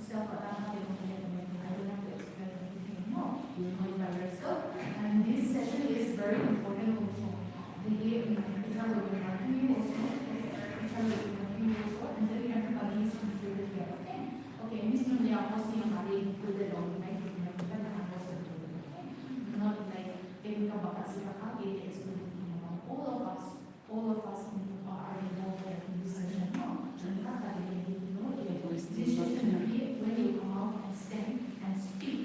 self-adapt, I don't have to explain anything more. You know it by yourself. And this session is very important also. The year also, and then we have to balance included here. Okay, this one they are also included on the night, not like technical bakasira, all of us are involved in this session. This session when you come out and stand and speak,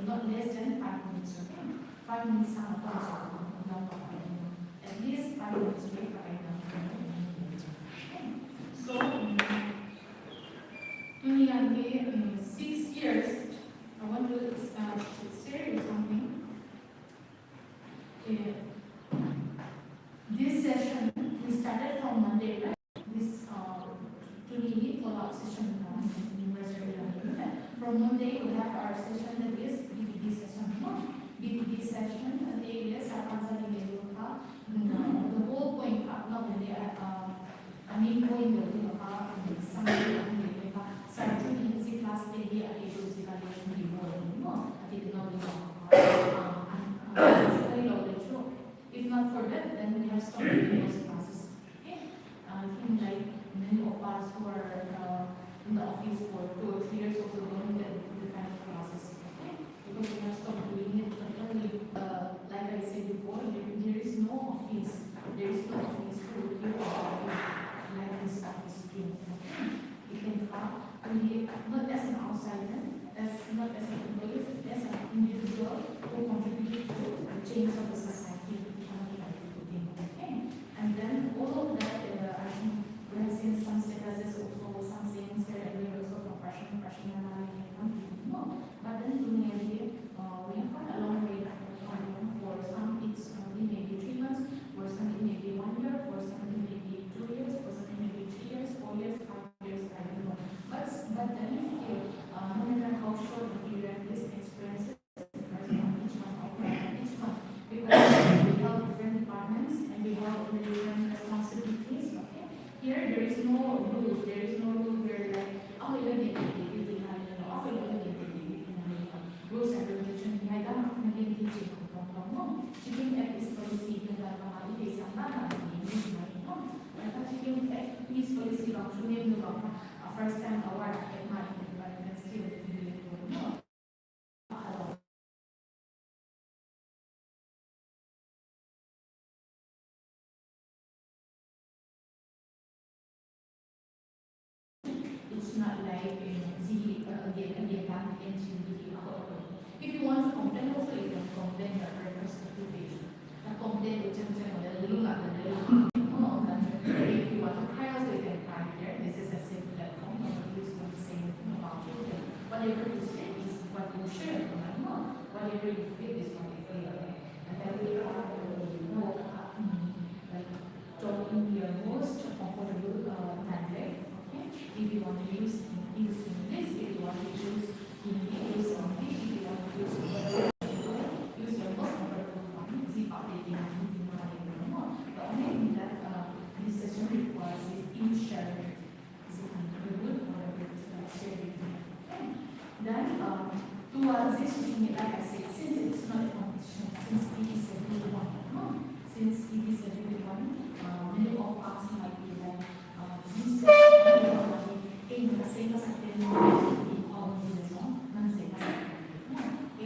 not less than 5 minutes. Okay, 5 minutes at least 5 minutes. So, in 6 years, I want to share you something. This session, we started from Monday, right? This today follow-up session from Monday, we have our session that is BPD session. BPD session, the whole point, not really a main point class if not for that, then we have stopped doing those classes. Okay? I think like many of us who are in the office for 2 or 3 years also don't get the kind of classes. Okay? Because we have stopped doing it. Like I said before, there is no office. There is no office to give like this office thing. Okay? You can come not as an outsider, not as an employee, as an individual who contributes to the change of the society. Okay? And then all of that, I think we have seen some statuses also, some things that we also compression, no. But then we have quite a long way for some it's maybe 3 months, for some it may be 1 year, for some it may be 2 years, for some it may be 3 years, 4 years, 5 years, I don't know. But then still, no matter how short the period is, experiences different on each one, because we have different departments and we have different responsibilities. Okay? Here there is no rules. There is no rule where like, oh, you don't get rules and regulations. I don't know teaching. Chicken egg is policy chicken egg is policy first time award at my environment still. It's not like if you want to complain also you can complain your representation. Complain if you want to cry also you can cry here. This is a safe platform. Nobody's going to say anything about you. Whatever you say is what you share. Whatever you feel is what you feel. And then we like talking your most comfortable dialect. If you want to use English, if you want to use Hindi, use Hindi. If you want to use your most comfortable one, see updating and more. The only thing that this session requires is in sharing. Is it good or sharing? Then to this session, like I said, since it's not a competition, since it is a good one, many of us might be like this session.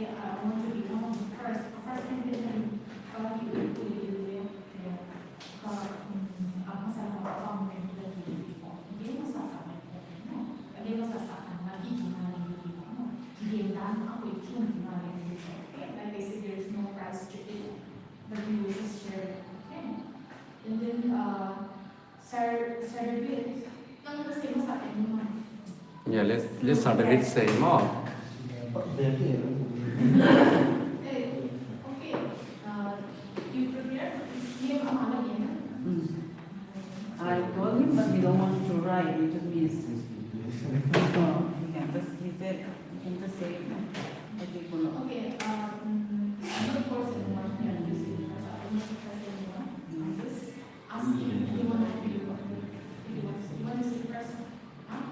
I want to be one of the first like I said, there is no price to it, but we will just share it. Okay? And then certificate. Yeah, let's start with saying more. Okay. You prepared? I told him, but he don't want to write. He just means. So he said, you can just say, I think we'll know. Okay. Not force anyone. Just asking anyone to do. If you want to say first. Huh?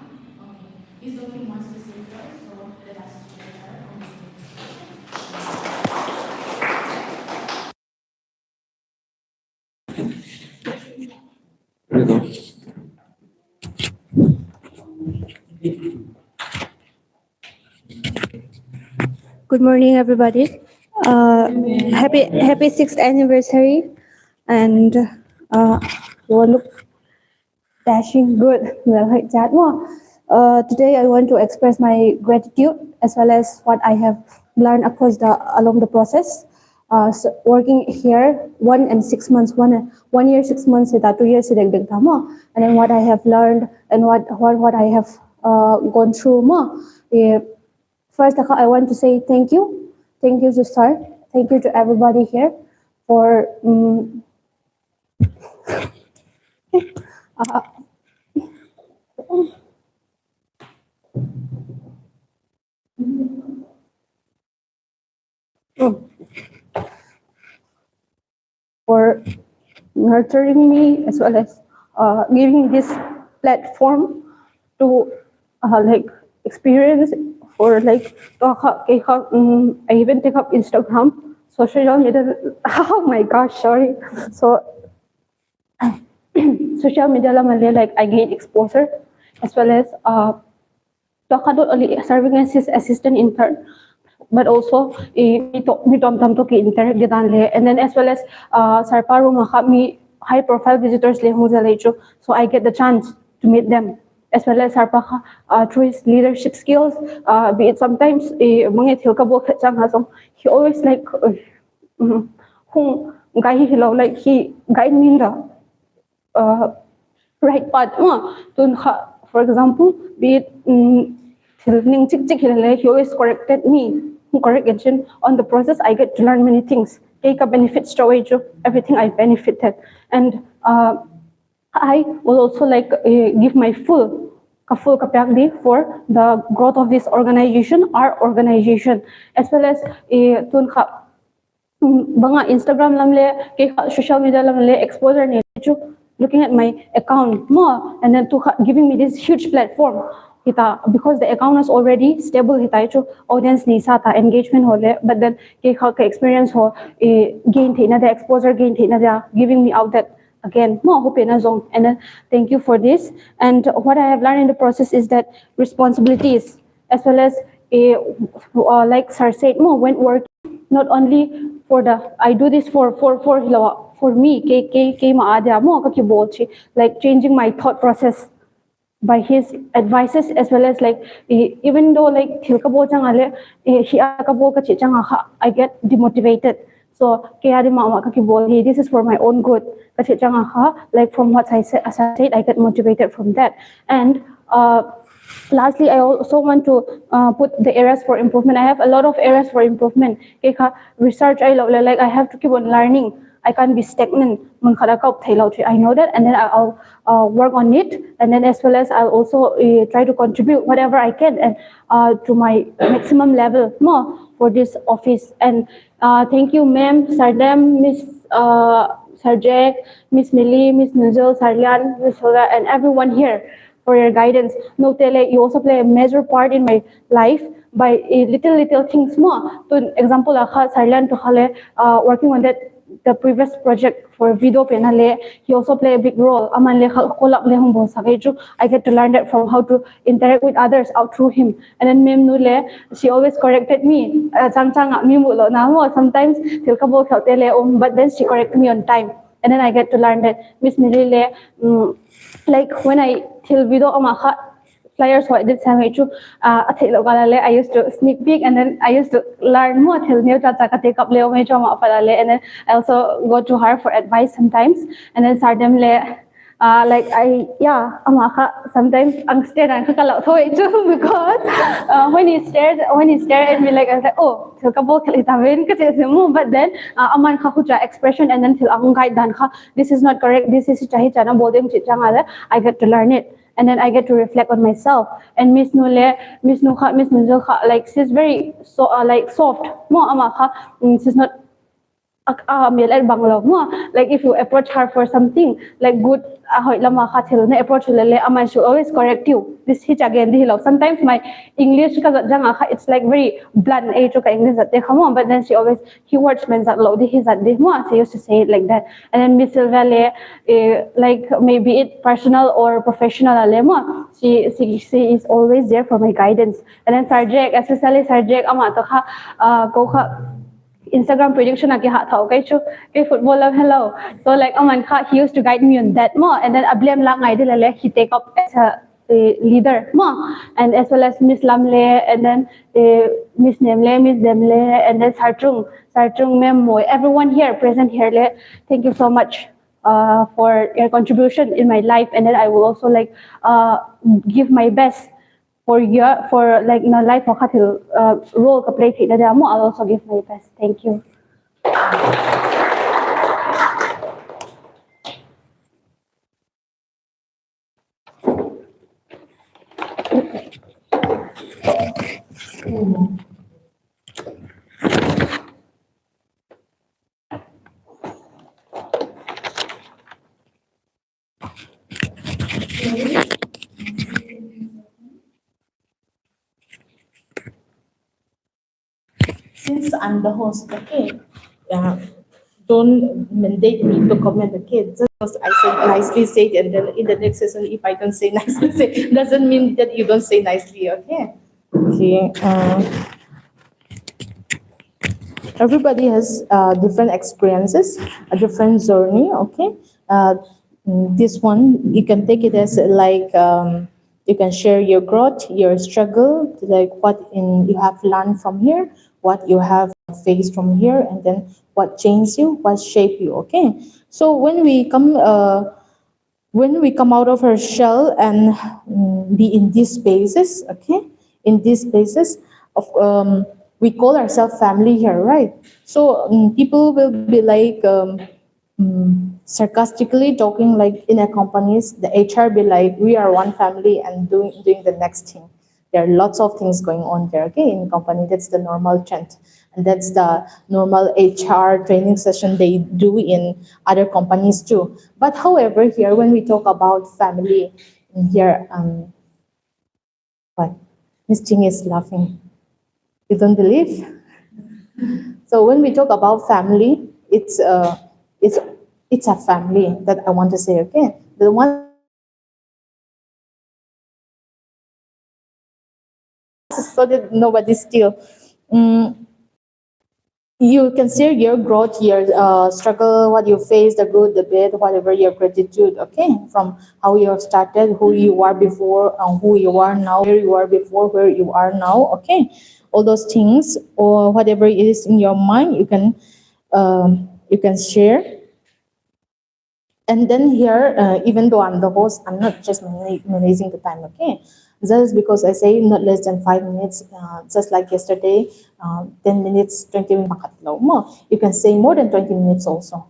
Good morning, everybody. Happy 6th anniversary, and you all look dashing good. Well, like that. Today I want to express my gratitude as well as what I have learned along the process. So working here 1 and 6 months, 1 year 6 months, 2 years, and then what I have learned and what I have gone through. First, I want to say thank you. Thank you to Sir. Thank you to everybody here for for nurturing me as well as giving this platform to like experience for like I even take up Instagram, social media. Oh my gosh, sorry. So social media like I gain exposure as well as not only serving as his assistant intern, but also me tom to ki intern gidan le, and then as well as sarparo me high profile visitors le so I get the chance to meet them as well as sarpa through his leadership skills, be it sometimes mga tilkabo chang hasong he always like like he guide me in the right path. For example, be it he always corrected me, correction on the process. I get to learn many things. Take a benefits to everything I benefited, and I will also like give my full capacity for the growth of this organization, our organization, as well as banga Instagram lamle, social media lamle exposure ni looking at my account more, and then giving me this huge platform. Because the account is already stable, audience ni sata engagement hole, but then experience ho gain the exposure gain giving me out that again more hope in a zone. And then thank you for this. And what I have learned in the process is that responsibilities as well as like Sir said, more when working not only for I do this for me like changing my thought process by his advices, as well as like even though like I get demotivated. So this is for my own good. Like from what I said, I get motivated from that. And lastly, I also want to put the areas for improvement. I have a lot of areas for improvement. Research, like I have to keep on learning. I can't be stagnant. I know that, and then I'll work on it, and then as well as I'll also try to contribute whatever I can and to my maximum level more for this office. And thank you, ma'am, Sardam, Miss Sarjek, Miss Millie, Miss Nuzul, Sarlian, Miss Hola, and everyone here for your guidance. No tele, you also play a major part in my life by little things more. To example, Sarlian to working on the previous project for video penale, he also play a big role. I get to learn that from how to interact with others out through him. And then Mem Nule, she always corrected me. Sometimes but then she corrected me on time. And then I get to learn that Miss Milile, like when I till video flyers what did I used to sneak peek, and then I used to learn more till new take up leo and then I also go to her for advice sometimes, and then Sardem le like I sometimes ang stare because when he stared at me, like I was like, oh but then aman expression, and then till ang guide dan this is not correct, this is I get to learn it. And then I get to reflect on myself. And Miss Nule, Miss Nuzul, like she's very like soft. She's not Miel banglo mo, like if you approach her for something like good ahoy lama khathil na approach lele aman should always correct you this hitch again di hilaw sometimes my English ka janga it's like very blunt age ka English that they come on but then she always he words means that low di his that di mo she used to say it like that and then Miss Silvale like maybe it personal or professional mo she is always there for my guidance and then Sarjek especially Sarjek ama to kha ko kha Instagram prediction aki ha thau kai chu kai football love hello so like aman kha he used to guide me on that more and then ablem la ngai de le he take up as a leader more and as well as Miss Lamle and then Miss Nemle Miss Demle and then Sartung mem moi everyone here present here le thank you so much for your contribution in my life and then I will also like give my best for your for like life for katil role ka play thi na mo I'll also give my best thank you Since I'm the host, okay, don't mandate me to comment, okay? Just because I say nicely say it, and then in the next session, if I don't say nicely say, doesn't mean that you don't say nicely, okay? Okay. Everybody has different experiences, a different journey, okay? This one, you can take it as like you can share your growth, your struggle, like what you have learned from here, what you have faced from here, and then what changed you, what shaped you, okay? So when we come out of our shell and be in these spaces, okay, in these spaces of we call ourselves family here, right? So people will be like sarcastically talking like in a companies, the HR be like, we are one family and doing the next thing. There are lots of things going on there, okay, in company. That's the normal trend. And that's the normal HR training session they do in other companies too. But however, here when we talk about family, here, what? Miss Ching is laughing. You don't believe? So when we talk about family, it's a family that I want to say again. The one so that nobody steal. You can share your growth, your struggle, what you face, the good, the bad, whatever your gratitude, okay? From how you have started, who you are before, and who you are now, where you are before, where you are now, okay? All those things or whatever is in your mind, you can share. And then here, even though I'm the host, I'm not just managing the time, okay? Just because I say not less than 5 minutes, just like yesterday, 10 minutes, 20 minutes, you can say more than 20 minutes also.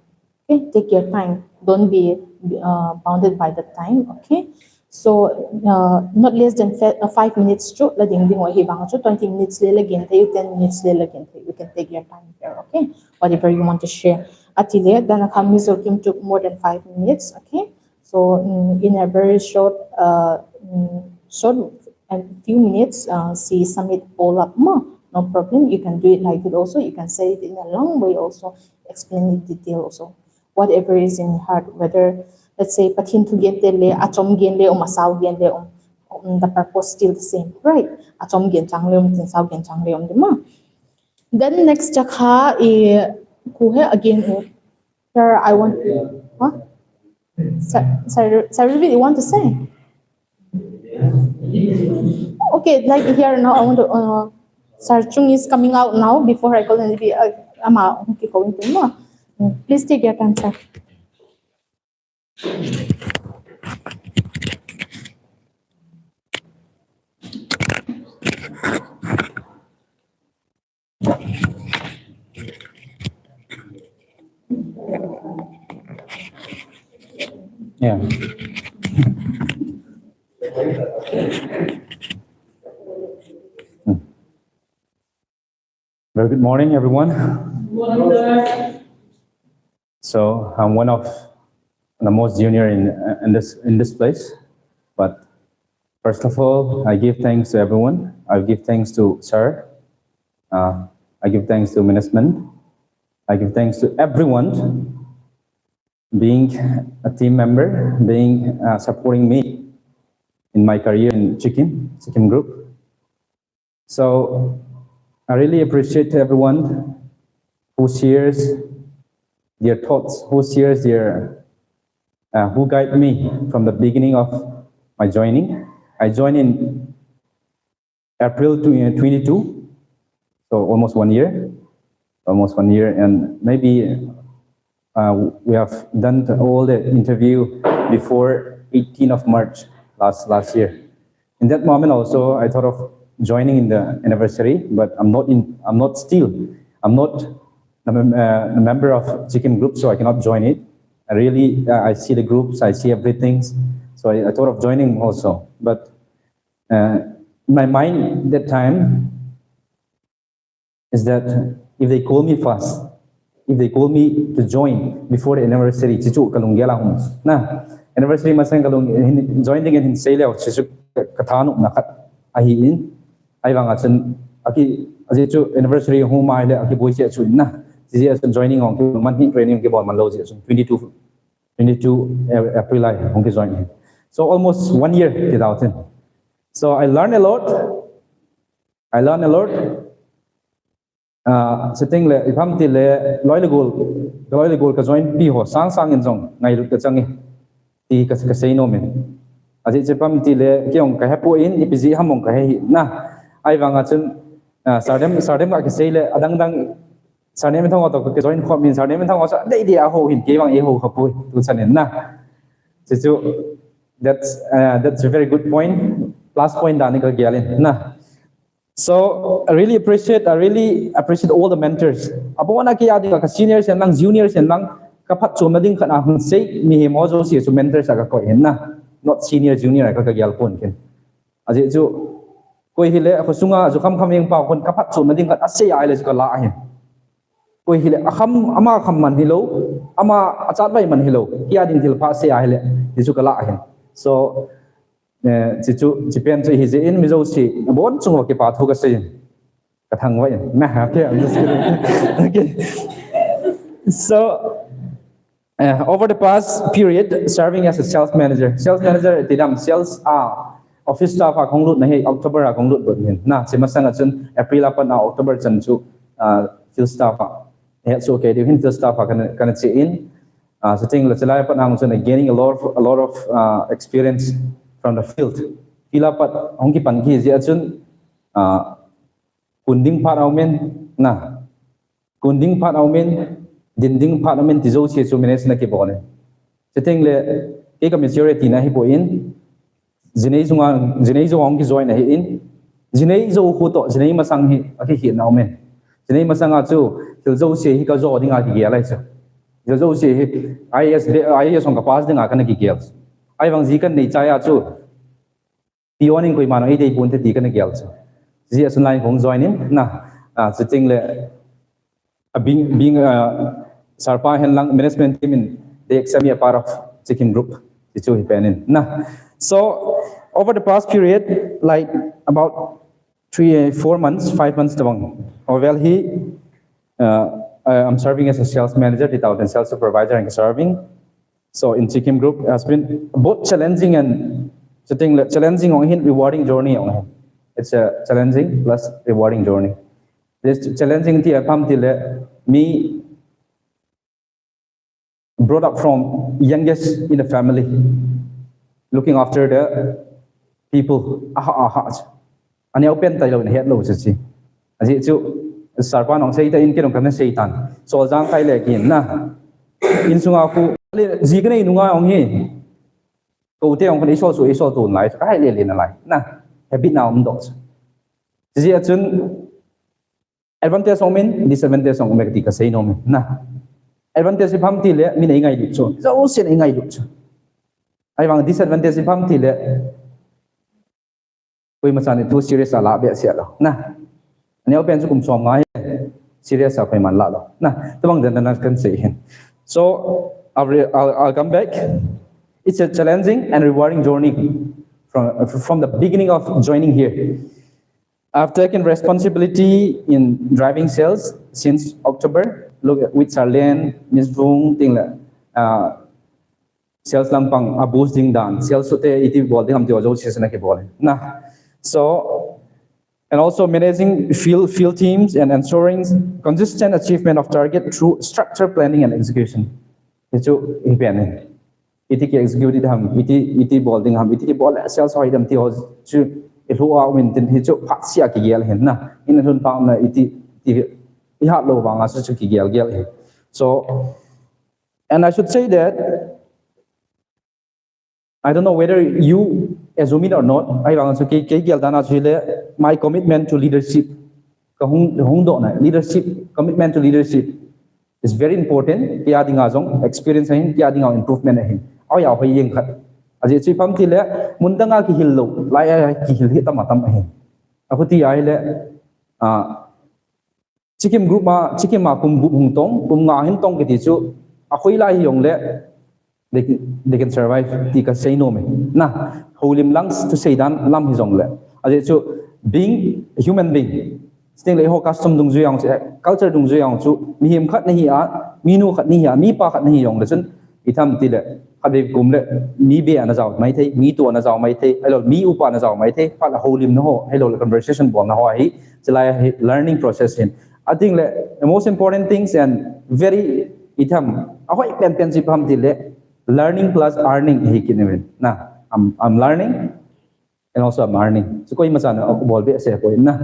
Okay, take your time. Don't be bounded by the time, okay? So not less than 5 minutes, 20 minutes, 10 minutes, you can take your time here, okay? Whatever you want to share. Atile, then Mizokim took more than 5 minutes, okay? So in a very short and few minutes, see submit all up more. No problem. You can do it like it also. You can say it in a long way also. Explain in detail also. Whatever is in heart, whether let's say patin to get le, achom gen le, masaw gen le, the purpose still the same, right? Achom gen chang le, tinsaw gen chang le, the then next chakha kuhe again. Here I want. What? Sorry, you want to say? Okay, like here now, I want to. Sarchung is coming out now. Before I call and be ama okay going to mo. Please take your time, sir. Yeah. Very good morning, everyone. So I'm one of the most junior in this place. But first of all, I give thanks to everyone. I give thanks to Sir. I give thanks to management. I give thanks to everyone being a team member, being supporting me in my career in Sikkim Group. So I really appreciate everyone who shares their thoughts, who shares their, who guide me from the beginning of my joining. I joined in April 2022, so almost 1 year, and maybe we have done all the interview before 18th of March last year. In that moment also, I thought of joining in the anniversary, but I'm not a member of Sikkim Group, so I cannot join it. I see the groups, I see everything, so I thought of joining also. But in my mind that time is that if they call me fast, if they call me to join before the anniversary, chichu kalung gela hum na anniversary masang kalung joining in say leo chichu kathanu nakat ahi in ai wanga chen aki ajichu anniversary hum mai le aki boy che chu na ji joining on ki man hi training ke bon man lo ji 22 April I hong ki join. So almost 1 year without him. So I learned a lot. Sitting le ifam ti le loy le gol ka join pi ho sang in jong ngai ru ka changi ti ka sei no men aji che pam ti le kyong ka hapo in ipiji hamong ka he na ai wanga chen sardem ka sei le adang sardem thong to ka join khom min sardem thong sa dei dia ho hin ke wang e ho khapui tu chanen na chichu that's a very good point. Last point da ni ka gyalin na. So I really appreciate all the mentors. Apo na ki adi ka seniors and lang juniors and lang kapat so mading kana hung say mi mo jo si so mentors ka ko na not senior junior ka gyal pon ken. Aje jo koi hile ako sunga jo kham yang pa kon kapat so mading ka ase ai le ka la hin. Koi hile akham ama kham man hilo ama achat bai man hilo ki adin til pa se ai le ju ka la hin. So chichu chipen chu hi je in mi zo si bon chung wa ke pa thu ka se ka thang wa na ha ke I'm just kidding. Okay. So over the past period serving as a sales manager tidam sales office staff a khonglut na he October a khonglut bot min na se masang chun April apan October chan chu field staff he so okay the field staff kan che in sitting la chalai pan ang chun gaining a lot of experience from the field. Pila pat hongki pan ki je achun kunding pat aumen na kunding pat aumen dinding pat aumen tizo che chu manage na ki bone. Sitting le ke ka maturity na hi po in jinei zo hong ki join na hi in jinei zo hu to jinei masang hi aki hi na aumen jinei masang a chu til zo che hi ka zo dinga ki ge lai chu jo zo che hi IAS hong ka pass dinga kana ki ge ai wang ji kan nei chaya chu pioning koi mano ide bunte di kan gel chu ji asun line hong join in na sitting le being sarpa hen lang management team in they accept me a part of Sikkim Group chu hi penin na. So over the past period like about 4 months 5 months tawang well I'm serving as a sales manager and sales supervisor and serving. So in Sikkim Group has been both challenging and challenging on him, rewarding journey on him. It's a challenging plus rewarding journey. This challenging thing me brought up from youngest in the family, looking after the people. Ani open tayo na head lo si. Asi chu sarpa nong say ta in kinong kana seitan. So jang kai le kin na. In sunga ku ji ka nei nunga ong hi ko te ong kan iso tu lai kai le na lai na habit na om dot ji achun advantage ong min disadvantage ong me ka sei no min na advantage pham ti le mi nei ngai du chu zo se nei ngai du chu ai wang disadvantage pham ti le koi ma chan ni tu serious ala be sia lo na ani open chu kum som ngai serious a kai man la lo na tabang dan kan sei hen So I'll come back. It's a challenging and rewarding journey from the beginning of joining here. I've taken responsibility in driving sales since October. Look with Charlene, Miss Vung, thing like sales lampang abuse ding dan sales sote iti bol ding ham tio jo season ke bol na. So and also managing field teams and ensuring consistent achievement of target through structure planning and execution. Itu ipen iti ke execute ham iti bol ding ham iti bol sales hoi dam tio chu itu awin tin hicu patsia ki gel hen na in hun pa na iti ihat lo bang asu chu ki gel hen. So and I should say that I don't know whether you assume it or not. I want to say my commitment to leadership, leadership commitment to leadership is very important. Kia ding azong experience hin, kia ding improvement hin. Aw yaw hai yeng khat. Aje chui pam ti le mundanga ki hil lo, lai ki hil hi tamatam hin. Aputi ai le chikim group ma kum group hung tong, kum nga hin tong ki ti chu akhoi lai yong le they can survive tika say no me na holim lungs to say dan lam hi jong le aje chu being a human being sting le ho custom dung zuyang che culture dung zuyang chu mi him khat nahi a mi nu khat nahi a mi pa khat nahi yong le chun itham ti le khade kum le mi be ana jaw mai thei mi tu ana jaw mai thei hello mi upa ana jaw mai thei pa la holim no ho hello conversation bon na ho hi chlai learning process in I think the most important things and very itham ahoi pen sip ham ti le learning plus earning hi kinimen na I'm learning and also I'm earning so koi masan ako bol be se ko na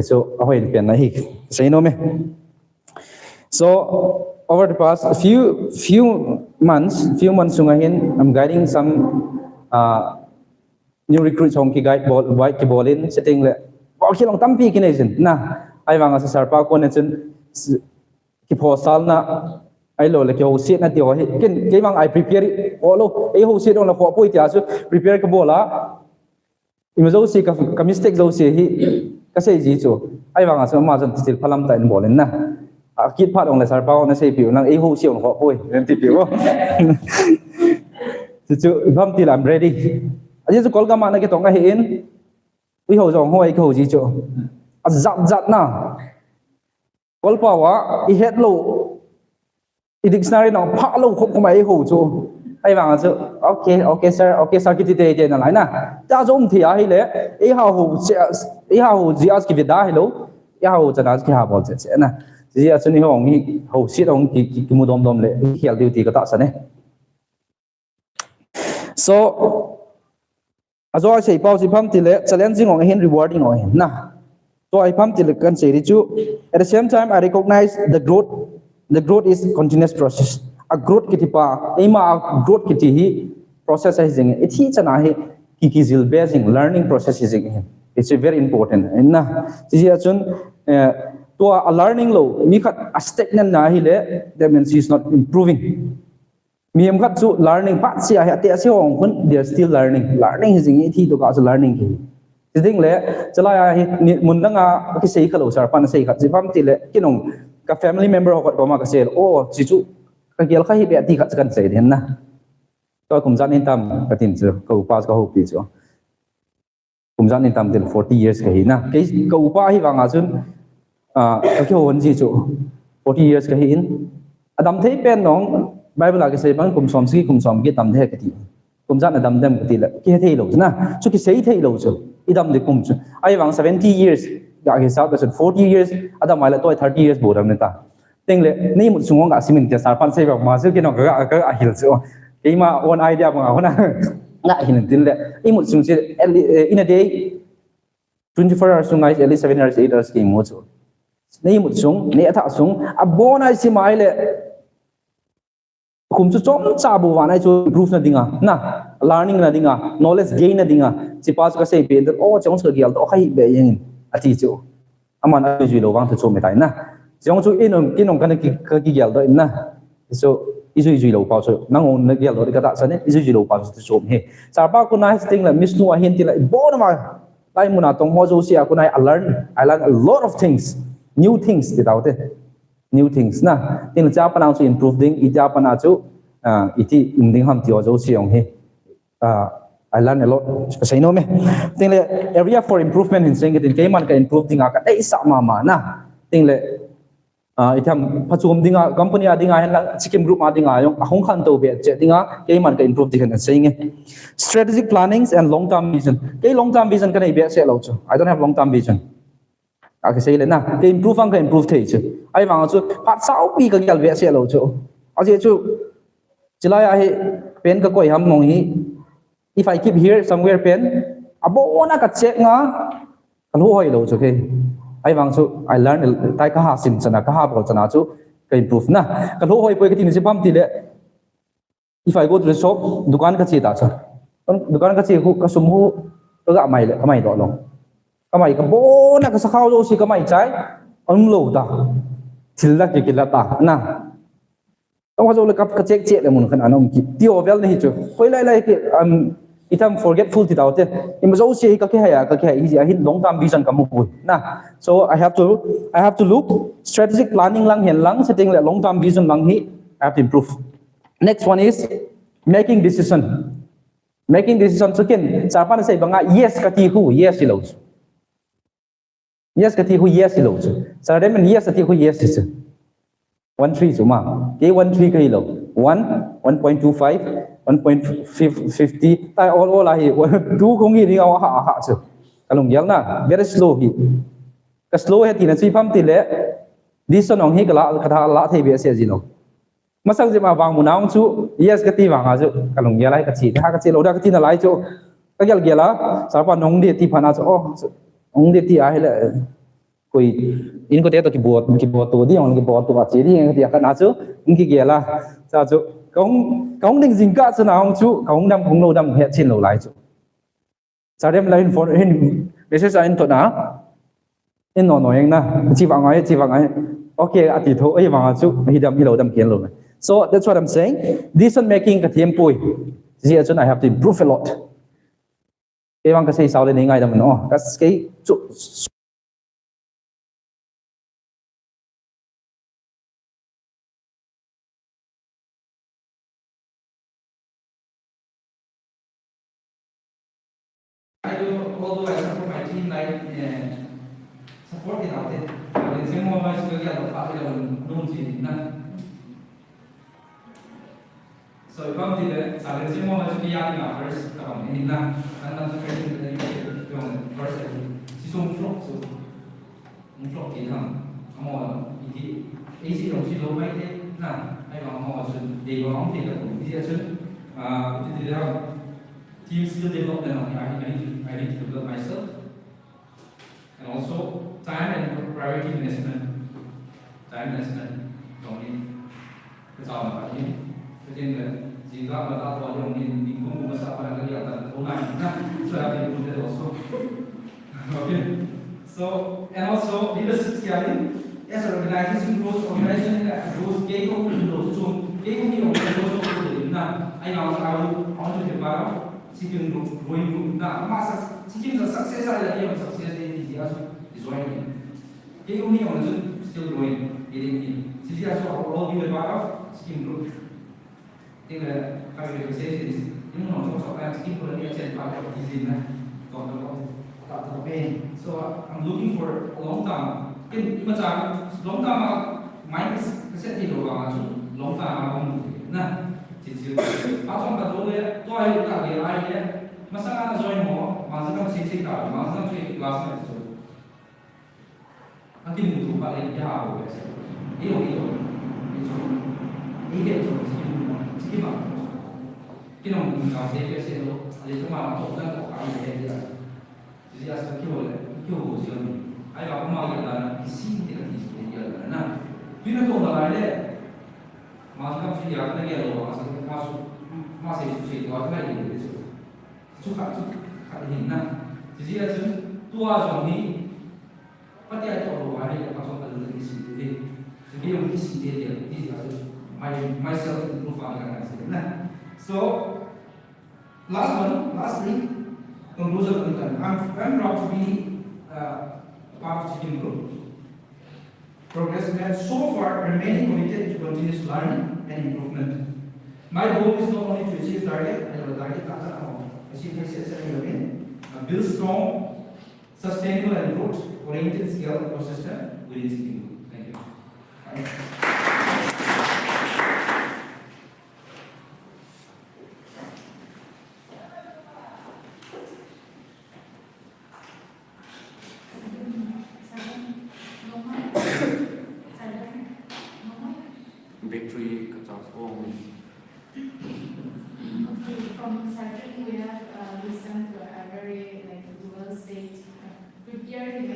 so ahoy pen na hi say no me. So over the past few months sungahin I'm guiding some new recruits hong ki guide bol white ki bolin setting le bol ki long tampi kinesen na ai wanga sa sarpa ko ne chen ki posal na I lo le ke ho sit na ti ho ken ke mang I prepare o lo e ho sit on la ko poi tia su prepare ka bola imazo si ka mistake zo si hi ka sei ji chu ai wanga sa ma jan til phalam ta in bolen na a kit phat ong le sar pa na sei piu nang e ho si on ko poi ren ti piu chu bam ti lam ready aje chu kol ka ma na ke tong ka hi in wi ho jong ho ai ko ji chu a zat na kol pa wa I het lo dictionary nó phá lâu không có mấy hồ chú ai bảo chứ okay sir cái gì thế nào lại na ta giống thì ai lẽ ý hào gì as cái việc đó hello ý hào cho nó cái hào bảo chứ na chỉ là cho nên họ nghĩ hồ xịt ông cái mua đom lệ hiểu điều gì cái tạo sản này so azo ai bao gì pham thì lẽ challenging ông hen rewarding ông na so ai pham thì lẽ cần say đi chú at the same time I recognize the growth is continuous process. A growth kitipa, ema growth kiti process is in it. It's an ahe kikizil basing learning process is in. It's very important. And na, to a learning low, mikat a stagnant na hile, that means he's not improving. Miyam kat to learning part si ahe ate ase ong they're still learning. Learning is in it. He to got learning ki. The thing le, chala ahe mundanga kisei kalo sarpan sei kat sipam tile kinong. Ka family member ho ko ma ka sel chi chu ka gel kha hi be ti kha kan sei den na to kum jan in tam ka tin chu ko pa ka ho pi chu kum jan in tam til 40 years ka hi na ke ko pa hi wanga chun ka ke hon ji chu 40 years ka hi in adam thei pen nong bible la ka sei bang kum som ki tam the ka ti kum jan adam dem ka ti la ki thei lo na chu ki sei thei lo chu idam de kum chu ai wang 70 years ga ke sa 40 years adam mai la toy 30 years bodam ne ta teng le nei mu sungong ga simin te sar pan sei ba ma su ki no ga a hil chu ke ma one idea ma hona na hin tin le ei mu sung che in a day 24 hours sungai at least 7 hours 8 hours ke mu chu nei mu sung nei atha sung a bona si mai le kum chu chom cha bu wa nai chu proof na dinga na learning na dinga knowledge gain na dinga chi pas ka sei pe o chong ka gial to khai be yin ati chu aman a ju lo wang thu chu me tai na jong chu inong kan ki gial do na so isu lo pa so nang on na gial do ka ta sa ne isu lo pa so chu me sa pa ku na sting la miss nu a hin ti la bo na ma lai mu na tong mo zo sia ku nai I learn a lot of things new things ti tao te new things na tin cha pa na chu improve ding ita pa na chu iti ding ham ti ojo siong hi I learn a lot say no me tin le area for improvement in saying it in kaiman ka improve ding ka dai sa ma na tin le itham phachum dinga company adinga hen la chikim group adinga yong ahong khan to be che dinga kaiman ka improve ding saying strategic plannings and long term vision ke long term vision ka nei be se lo chu I don't have long term vision cái say lên na cái improve ang cái improve thế chứ ai mà chú phát sáu pi cái việc sẽ lâu chú ở đây chú chỉ là ai pen cái coi ham mong hi if I keep here somewhere pen abo na cái check nga cái lỗ hơi lâu chú cái ai mà chú I learn tại cái ha sim chana cái ha bảo chana chú cái improve na cái lỗ hơi coi cái tin gì bám tì lệ if I go to the shop dukan cái gì ta chú dukan cái gì hu cái sum hu cái mày đó luôn kamai ka bo na ka sakhaw lo si kamai chai ang lo ta thilla ki kilata na tong zo le kap ka check che le mun khan anom ki ti ovel ni chu koi lai ki itam forgetful ti daute im zo si ka ke ha hi hin long term vision ka mu pu na so I have to look strategic planning lang hen lang setting le long term vision lang hi I have to improve. Next one is making decision second cha pa na sai banga yes ka ti hu yes lo yes cái thi hui yes lâu chứ sao đấy mình yes cái thi hui yes chứ 1.3 chứ mà cái 1.3 cái lâu 1.25 1.50 tại all là hi 2 không gì thì hạ chứ cái lồng giang na very slow hi cái slow hết thì nó chỉ phàm tỷ lệ đi số nong hi cái lạ thì bị sẽ gì đâu mà sang gì mà vàng muốn nào chú yes cái thi vàng à chú cái lồng giang lại cái chỉ ha cái chỉ lâu đó cái thi là lại chú cái gì là sao mà nong đi thì phản à chú ông đi thì ai là coi in có thể tôi keyboard tôi đi ông keyboard tôi chỉ đi thì akan asu in kia là sao chú công định gì cả cho nào chú công đâm không lâu đâm hiện trên lâu lại chú sao đem lại in message in thôi na in nó anh na chỉ vàng ấy ok à thì thôi ấy vàng chú hi đâm hi lâu đâm kiến luôn so that's what I'm saying decision making cái tempo gì ở chỗ này I have to improve a lot cái bang cái say sao lên ngay đâm nó cái chú although I support my team like support it out there, but it's more my skill get the part of known to na. So if I'm the salary it's more my skill get first come in na, and then the training the first si sum flop so flop thì thằng mà thì easy đồng chí lâu mấy thế na, ai mà họ sẽ để vào ông thì là cũng dễ chứ, thì là team skill development I need to develop myself, and also time and priority management. Time management don't need cái sao mà phải cho nên là gì đó mà ta gọi là mình cũng có sao phải cái điều là hôm nay so I have to improve that also. Okay, so and also leadership scaling as an organization grows cái cũng grows chung cái cũng nhiều cái grows chung na anh nào I want to be part of seeking growing group na masa seeking the success ada dia success ini dia is joining cái cũng nhiều là still growing ini sisi aso all be part of seeking group thế là các việc sẽ những nó trong các seeking group này trên part of this na còn nó tạo thành pain so I'm looking for a long term cái mà cha long term mind cái sẽ thay đổi vào long term không na 지금 아좀 가도래 또 아이가 게 아이에 마사가 저희 뭐 마사가 시시다 마사가 저희 클래스에 있어 한팀 모두 빨리 야하고 그래서 이게 좀 지금 기능 가세에서 아주 정말 어떤 거 아니에 대해서 지지해서 키우고 지금 아이가 엄마가 나는 신이가 있는 나 뒤는 또 나라에 마사가 저희 약하게 하고 masih suci tua kan ini gitu suka hina jadi aja tua joni pati aja orang hari apa soal tadi di sini jadi yang di sini dia di myself improve kan nah so lastly conclusion I'm proud to be part of team group progress made so far, remaining committed to continuous learning and improvement. My goal is not only to achieve target, I have a target achieve build strong, sustainable and growth-oriented scale ecosystem within Skill. Thank you. Victory transform. Okay, from Saturday we have listened to a very well said, prepared on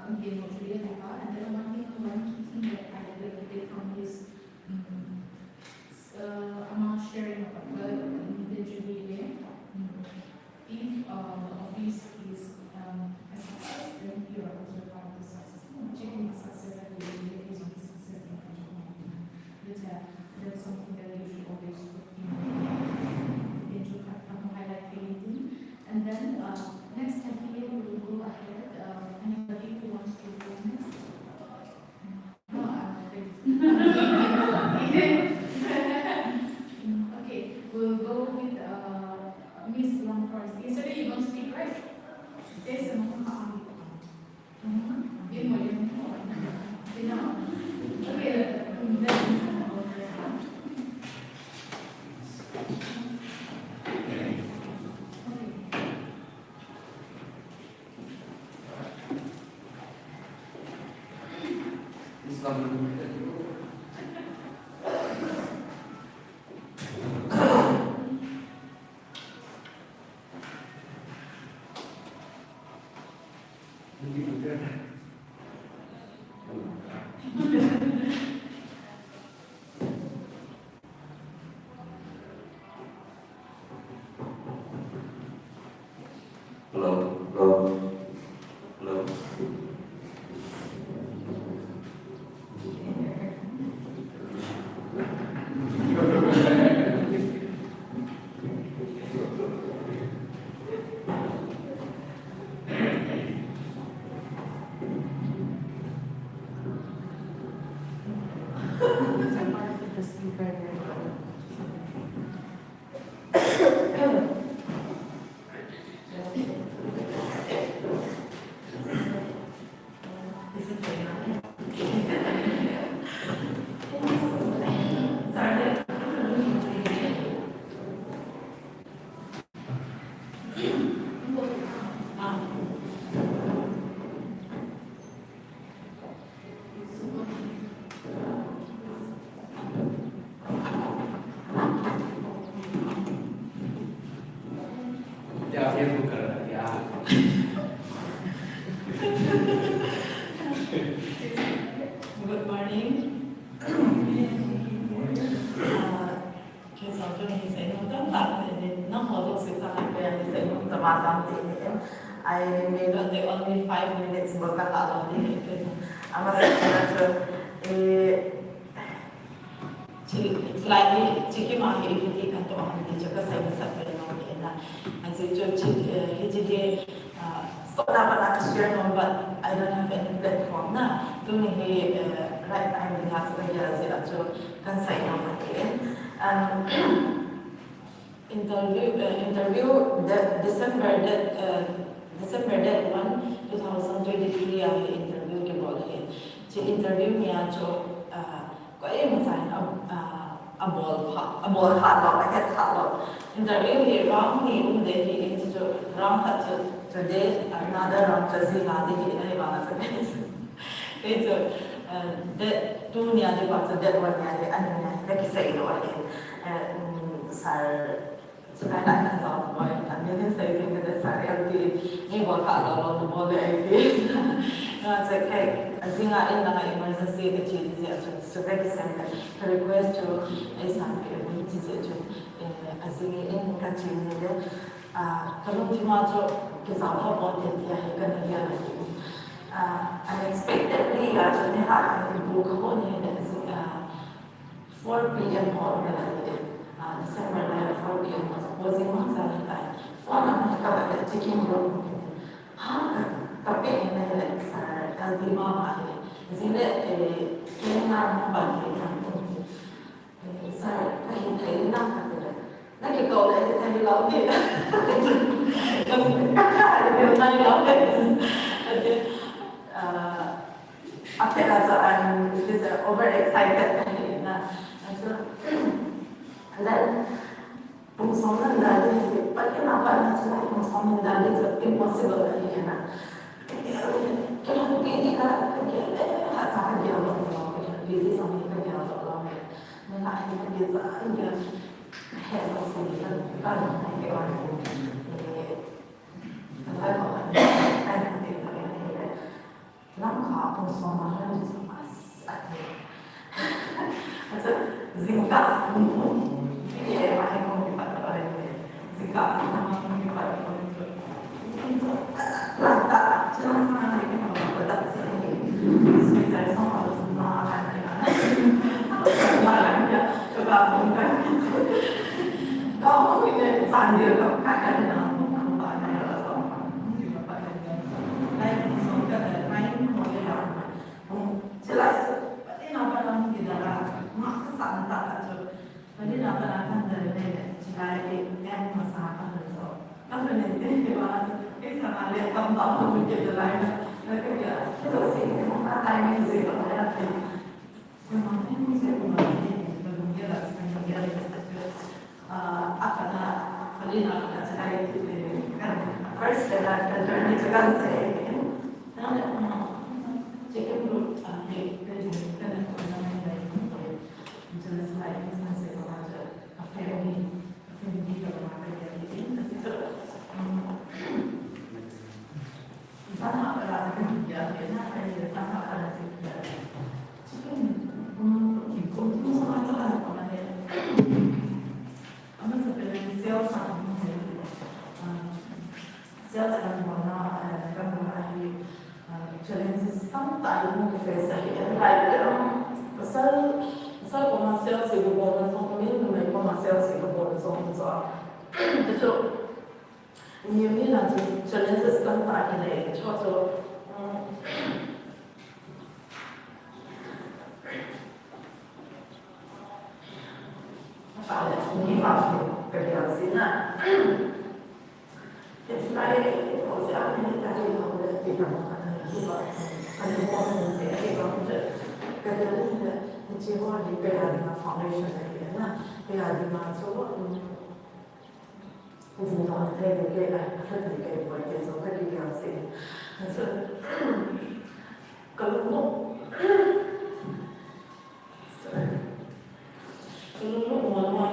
again what we have, and then one key thing that I take from his amount sharing of individually way. If the office is a success, then you are also part of the success. Checking the success that we is on the success in that's something that you should always put into highlight anything. And then next time here we will go ahead. Anybody who wants to go next? No, okay, we'll go with Miss Long first. Yesterday you don't speak, right? Yes, okay, then Hello. Good morning. I may not take only 5 minutes bukan tak lagi. Amat lagi ciki mahi ikuti kantor orang di juga saya bisa bernama dia. Asyik cuci jadi so dapat nak share nombor. I don't have any platform na. Tu ni right time dengan saya asyik acuh kan saya nombor dia. Interview that December that 1, 2023 I interview ke boleh. Ci interview ni acuh có ý mà phải a ball hot dog, I had hot dog. Interview here wrong ni để thì into wrong hot today another wrong just là đi này mà là cái cái that tu ni ada buat that one ni ada anu ni lagi saya luar ni sar sekarang nak tahu boy anu saya sehingga saya ni ball hot dog lalu boleh ini kayak singain na emergency kecil dia sebagai saya request to sampai bunyi dia asingin kecil ni dia kalau cuma tu kisah apa pun dia kan dia lagi unexpectedly jadi hari buku ni 4 p.m. lagi December 4 p.m. posing masa ni phone nak cakap ada checking room tapi ini di mama zile kena bagi kan saya kayak nak kata nak kau dah tadi laut dia dia tadi laut dia apa perasaan is overexcited nah so dan pengsonan dari kenapa nasib pengsonan dari itu impossible lagi na kalau kita hasa dia Allah jadi sampai kita Allah nah ini kebiasaan dia harus sendiri kan ini orang kalau kan langkah pengsonan itu mas also singkat ya macam jika kita mengikat itu lantak jelas mana kita berdebat sini saya sama harus makan makannya coba bukan kalau ini sambil kakak dengan makannya rasa juga pakai lain soalnya lain model jelas ini apa namanya tidak maksa tak aja jadi apa namanya dari jika yang masalah itu apa nanti dia sama lihat tambah begitu lain mereka ya itu sih apa yang sih kalau ada memang ini sih ini berbeda sebenarnya apa nak Alina nak cakap kan first kita journey to kan saya cakap dulu ni kan jelas lagi saya sahaja apa yang kita lakukan ini sana pada ya karena sana pada juga cikin ikut sama ada orang ama sebenarnya sales sama sales kan mana kan ahli challenges kan tak ada face pasal como sales e governance são também também como sales e governance são só então ini nanti challenges kan tak ada contoh apa ini masuk kerja sini it's like kalau saya ini tadi mau ada kita ada orang yang saya kerja ini jiwa di pihak foundation ini na pihak di mana so ini orang terdekat terdekat buat itu kerja sini so kalau mau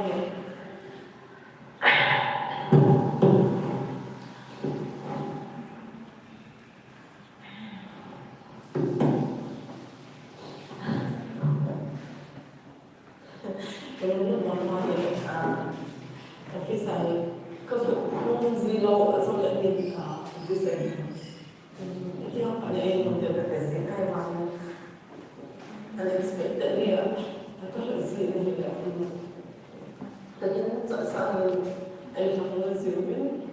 ya tapi saya kalau zero soalnya ini bisa itu yang paling untuk terkesih kayak mana unexpected dia atau hasil dia tadi tak salah ayah zero ini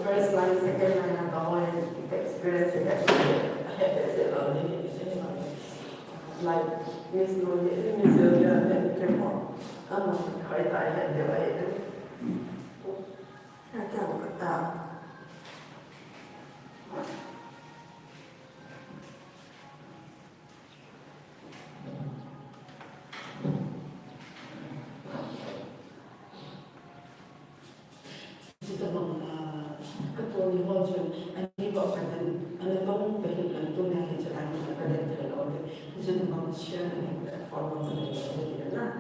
first line, second line, and the whole experience you have like Miss Louis, Miss Sylvia, and Kemo, quite I had the way. I can't put that. Ketua Hojo, ini bapak dan anak kamu berhilang tu yang dijalan pada terlalu jadi manusia yang platform itu nah.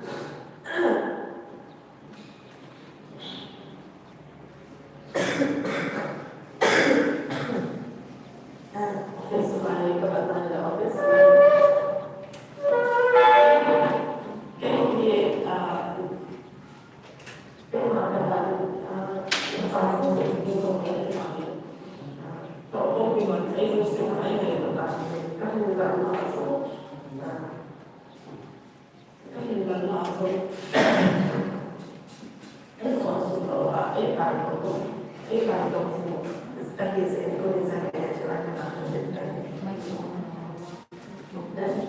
Sebagai kebetulan ada office. so it's also so a kind of space and good is like then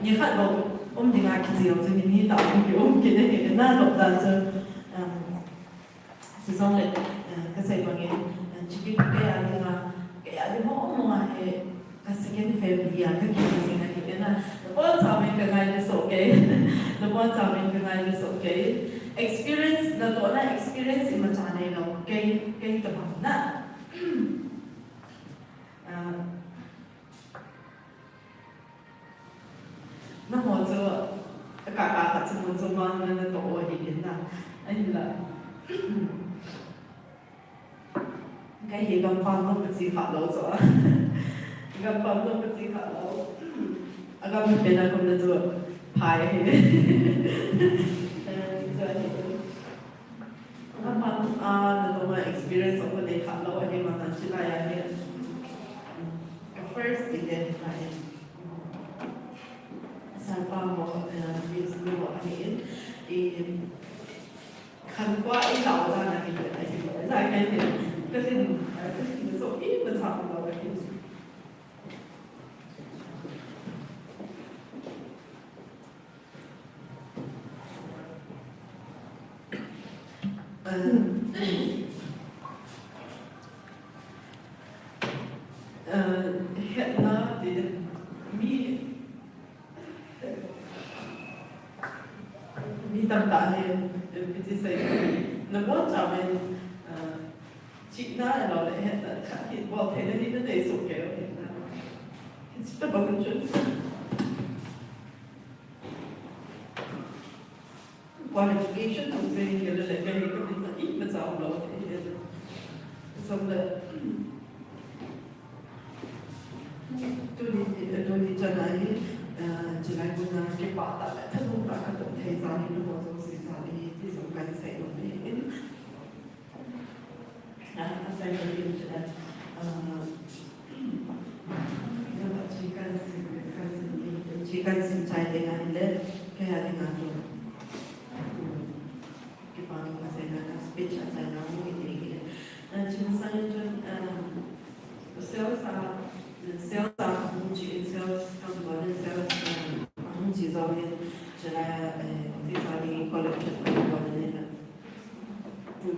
你看到我们这个其实有这个你到我们给的那种的是种嘞个谁帮嘅只给给啊你嘛给啊你好嘛係個時間費比啊個幾時間嘅那我上面個嗌就數嘅，我上面個嗌就數嘅 experience 那多那 experience มันจะในเรา嘅ตัวมันนะ那我就嘎嘎怎么怎么那多我一点呐，哎啦。cái gì gần phần nó bị gì khát lâu rồi gần phần nó bị gì khát lâu gần mình bên này cũng là rồi phải rồi gần phần nó có experience của mình khát lâu anh em mà chỉ là cái first thing that I sản phẩm một business của anh ấy khăn quá ít lâu ra là cái chuyện này thì phải ra cái gì cái gì số ít mình sản phẩm là cái gì hiện là thì mi tâm tạ thì cái gì nó muốn cho mình chị nói là lại hiện là khả hiện vào thế nên nó để sụp kéo hiện là tất cả những chuyện qualification của mình kiểu là lại cái mình là ít mà giàu đó thì xong là tôi đi cho này chỉ là muốn cái bảo tạ lại thân không phải các tổng thể gia đình nó có sự gia đình thì dùng cái sẽ được đến saya beri macam jika sincai dengan dia kaya dengan tu kita panggil saya nak speech saya nak ini cuma saya tu sales menguji sales kawan sales menguji zaman jadi kita di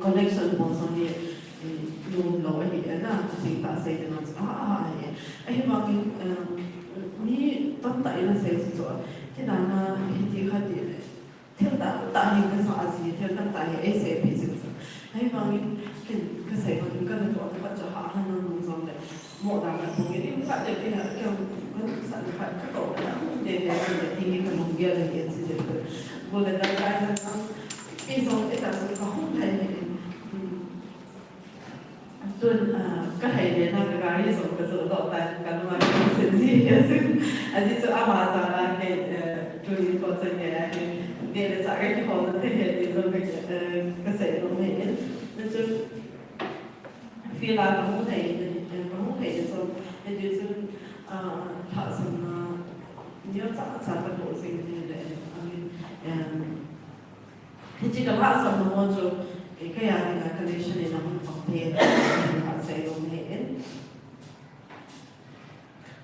collection maksudnya luôn lỗi thì để là thì ta sẽ được ấy mà ni tóm tắt là sẽ rồi thế là nó thì khác gì theo ta hình cái sao gì theo ta ấy sẽ bị gì ấy mà cái sẽ có những cái chỗ cái cho họ hơn nó muốn xong đấy một là một cái điểm phát được cái là kiểu sản phẩm các cậu đó để thì cái mong kia là hiện gì được vô là đại cái là cái dòng cái là sự có không thể tuần các thầy đến là cái gái dùng cái sự đọc tại cái loại sự gì anh chỉ cho ama ra là cái tuần có chân cái để là sao cái họ nó thể hiện thì rồi cái sẽ nó thể hiện nên chứ phi là không thể rồi nên chứ họ dùng nhớ sản phẩm bộ sinh thì để thì chỉ cần họ dùng nó cho cái là condition này nó không có thể họ sẽ dùng hết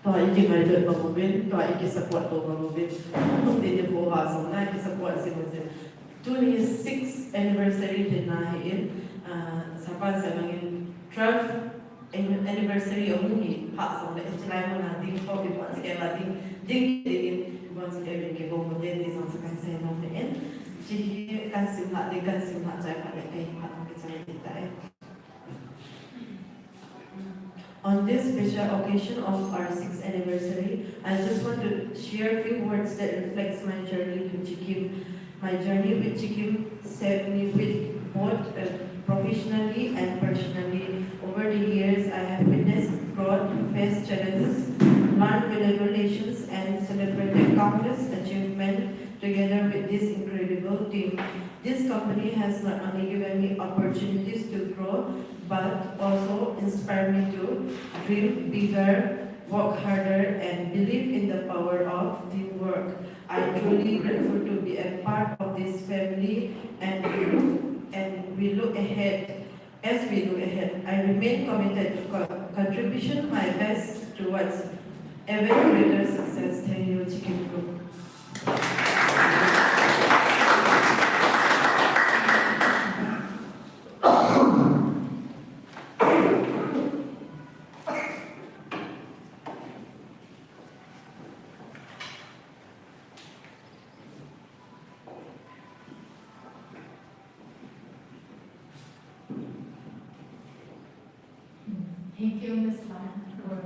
rồi cái người được vào một bên rồi cái support vào một bên không thể được bộ họ dùng lại cái support gì một gì 26th anniversary thì là hiện sản sẽ bằng 12th anniversary ở Muni họ dùng lại chỉ là một là đi for cái bọn cái là đi bọn cái gồm một đêm thì dùng sẽ nó hết chỉ cần sử dụng để cần sử dụng giải pháp để cái hoạt động cái hiện tại. On this special occasion of our 6th anniversary, I just want to share a few words that reflects my journey to Chikim. My journey with Chikim saved me with both professionally and personally. Over the years, I have witnessed growth, faced challenges, learned valuable lessons, and celebrated countless achievements together with this incredible team. This company has not only given me opportunities to grow, but also inspired me to dream bigger, work harder, and believe in the power of teamwork. I am truly grateful to be a part of this family, and we look ahead. As we look ahead, I remain committed to contribution my best towards ever greater success. Thank you, Chicken Group. Thank you, Ms. Lan, for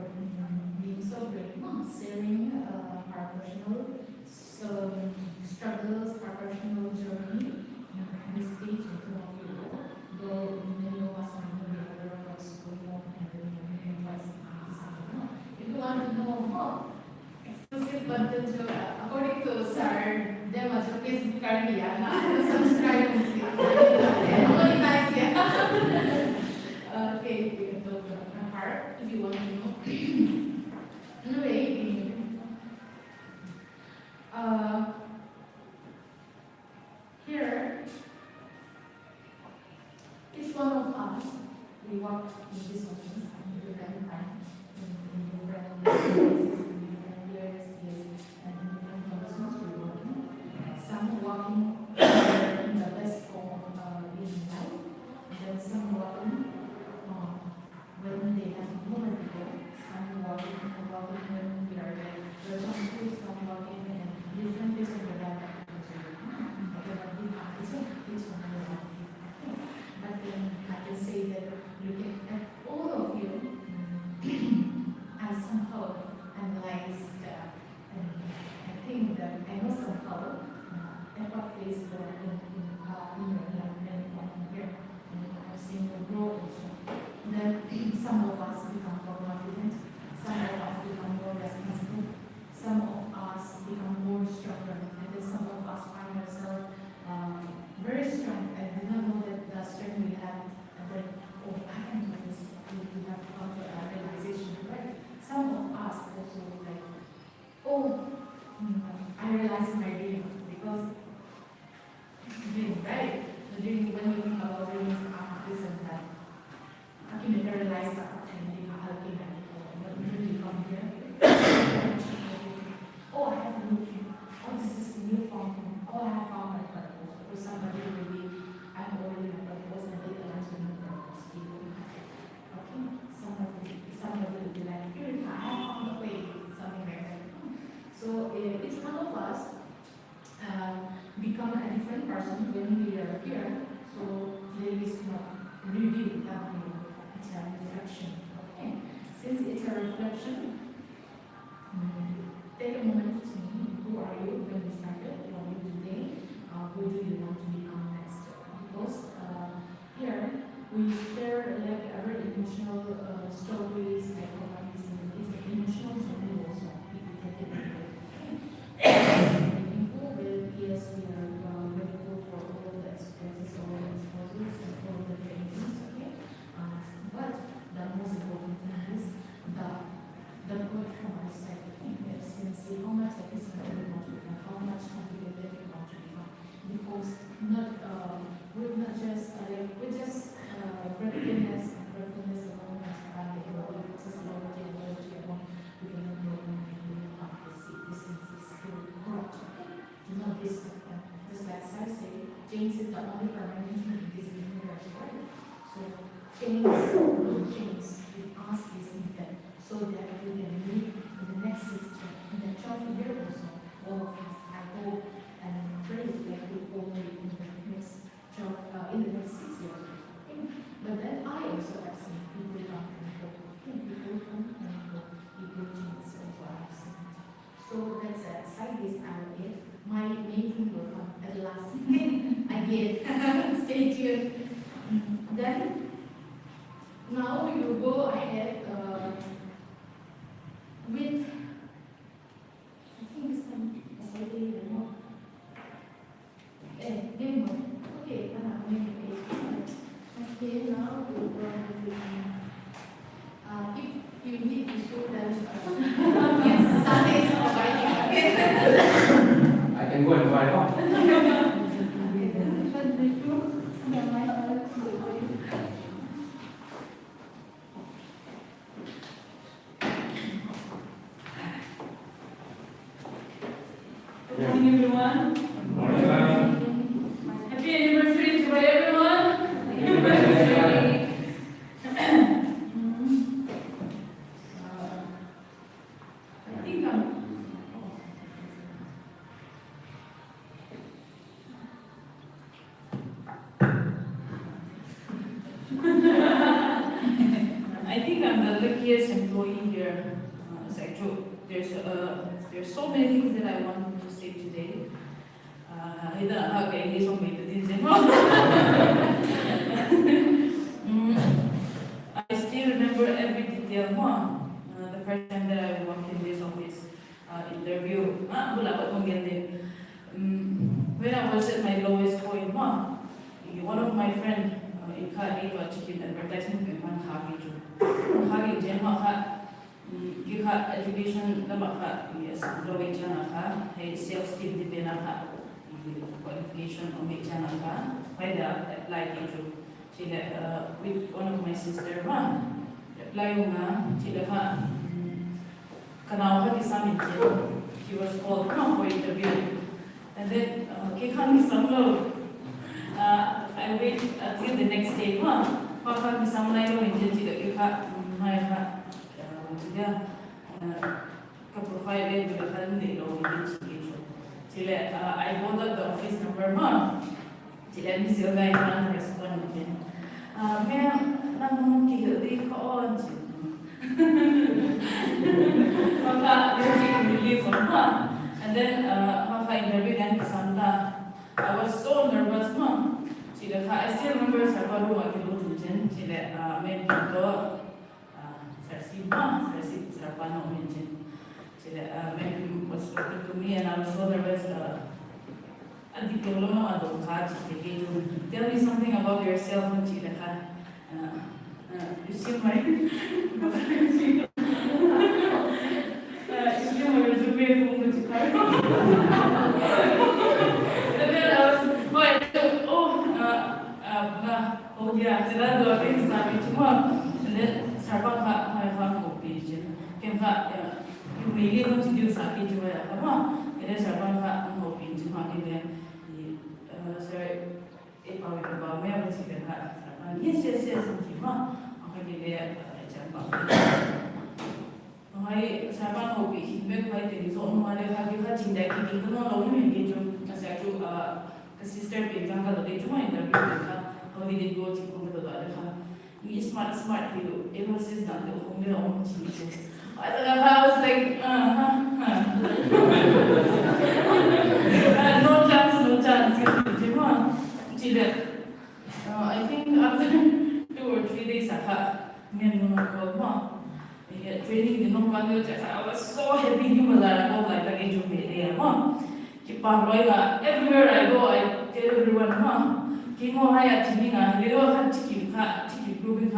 being so great, sharing our personal struggles, our personal journey on this stage in front of you all. Though many of us are going to be aware of what's going on and many of us decide. If you want to know more, exclusive content according to Sir, them as a Facebook card here, subscribe monetize okay, we can talk about heart if you want to know. Anyway, here, each one of us, we walk in this office in different times, in different places, in different years, and in different conditions we work in. Some walking in the best form in life, and then some walking when they have nowhere to go, some walking when we are like responsible, some walking in different phase of their life. But then I can say that looking at all of you, I somehow analyze and I think that I know somehow at what phase you are in your life and here, and I've seen you grow also. Then some of us become more confident, some of us become more responsible, some of us become more stronger, and then some of us find ourselves very strong and do not know that the strength we have, and then, oh, I can do this, we have come to a realization, right? Some of us also like, oh, I realized my dream, because dream, right? The dream, when you think about dreams, this and that. I can realize that opportunity, but when you come here, oh, I have a new dream. Oh, this is a new fountain. Oh, I have found my purpose. Or somebody will be, I'm already my purpose, and they learn to know purpose. Okay? Somebody will be like, I have found a way, something like that. So each one of us become a different person when we are here. So there is no review that way. It's a reflection. Okay. Since it's a reflection, take a moment to think, who are you when you started? Who are you today? Who do you want to become next? Because here we share like very emotional stories, like it's an emotional journey also. If we take it like that. Meaningful, but yes, we are grateful for all the experiences, all the exposures, and all the trainings. Okay. But the most important thing is the growth from our side. Since how much efficient we want to become, how much complicated we want to become. Because we're not just we're just gratefulness alone as just loyalty and loyalty alone. We cannot go on and we have to see this is still corrupt. Do not disturb them. Just like I say, change is the only permanent thing in this universe, right? So change with us is needed so that we can live in the next 6 years. In the 12th year also, all of us, I hope and pray that we all live in the next 6 years. Okay? But then I also have seen people come and go. Okay? People come and go. People change. So I have seen it. So that's a side this I will get. My making will come at last. Again, stay tuned. Then, now we will go ahead with, I think this one is already remote. Demo. Okay, okay, now we'll go with, if you need to show them, yes, Sunday is providing. I can go and try it on. morning, everyone. Happy anniversary to everyone. Happy anniversary. I think I'm the luckiest employee here. It's actually there's so many things that I want to say today. I still remember every detail. The first time that I walked in this office interview. When I was at my lowest point, one of my friends in Kari chicken advertisement in Kari education yes, self-esteem depend qualification or make channel by the apply to with one of my sister apply she was called for interview and then I wait until the next day I called up the office number Miss Yoga responded. Ma'am, and then interview I was so nervous, I still remember Sarvaru Akilu she made Sarsi Sarpano mentioned. When was talking to me and I was so nervous. Tell me something about yourself. You see my resume. And then I was, oh yeah, and then Sarpaka, my page. You may live to do something to it is a one I'm hoping to sorry, if I were about me, I would say that. Yes, I Saban hoping he made quite his own mother have you touching that he did not know him engage as I do a sister being younger they joined the how did it go to go to the other? He is smart you. It was his not the home Jesus. I was like, no chance. I think after 2 or 3 days, training did not run I was so happy you were like everywhere I go, I tell everyone, Kimo Haya Chimina, they all had chicken proving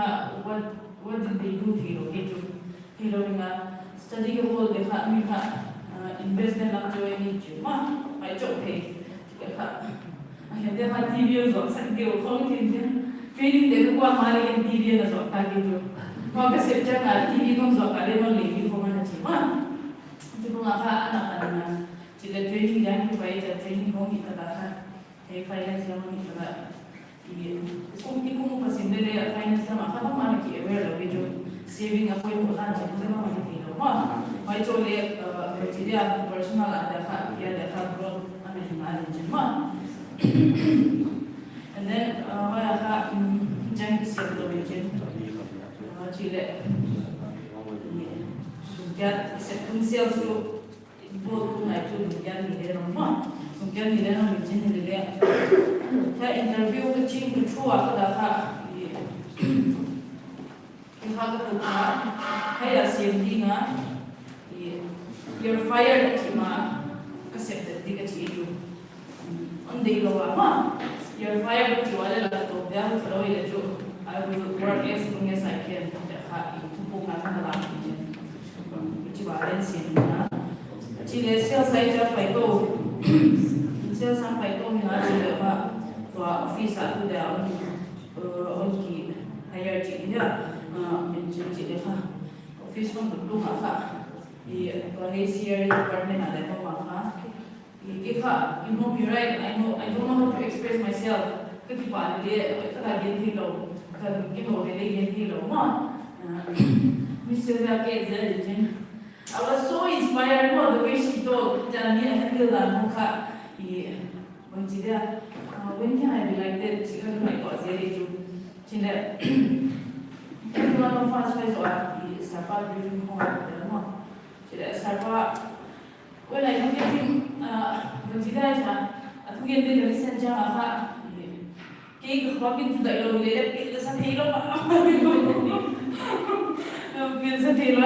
what did they do here? Study the whole they had me investment up to any my job pay. I had them had TVs or something or something. Training the Mali and TV as of Tagido. Focus it, TV comes up, I never leave for Manachima. To the training young training home a finance finance aware of video saving a point of lunch I told you personal and then I have Jank Chile get sales to both night to interview with Ching to true after you have to hire CMD, you're fired at Tima, accepted ticket on the lower you're fired at you, I will work as long as I can to book another language, which I didn't see. Sales site by go, sales by go in our office at the only higher China. Office from the blue the here department at the If you know me right, I don't know how to express myself. Cái bạn đấy các bạn điển thị lâu, cái bộ đấy điển thị lâu mà. Mr. Rakesh, I was so inspired by the way she told. Jangan ni akan kelar muka. Bang Cida, when can I be like that? She can't make us very true. Cida, everyone of us was what Sapa briefing home at the moment. Cida Sapa, well, I don't get him. Bang Cida, I think in the recent jam, cake walking to the yellow lady, it's a halo. It's a halo.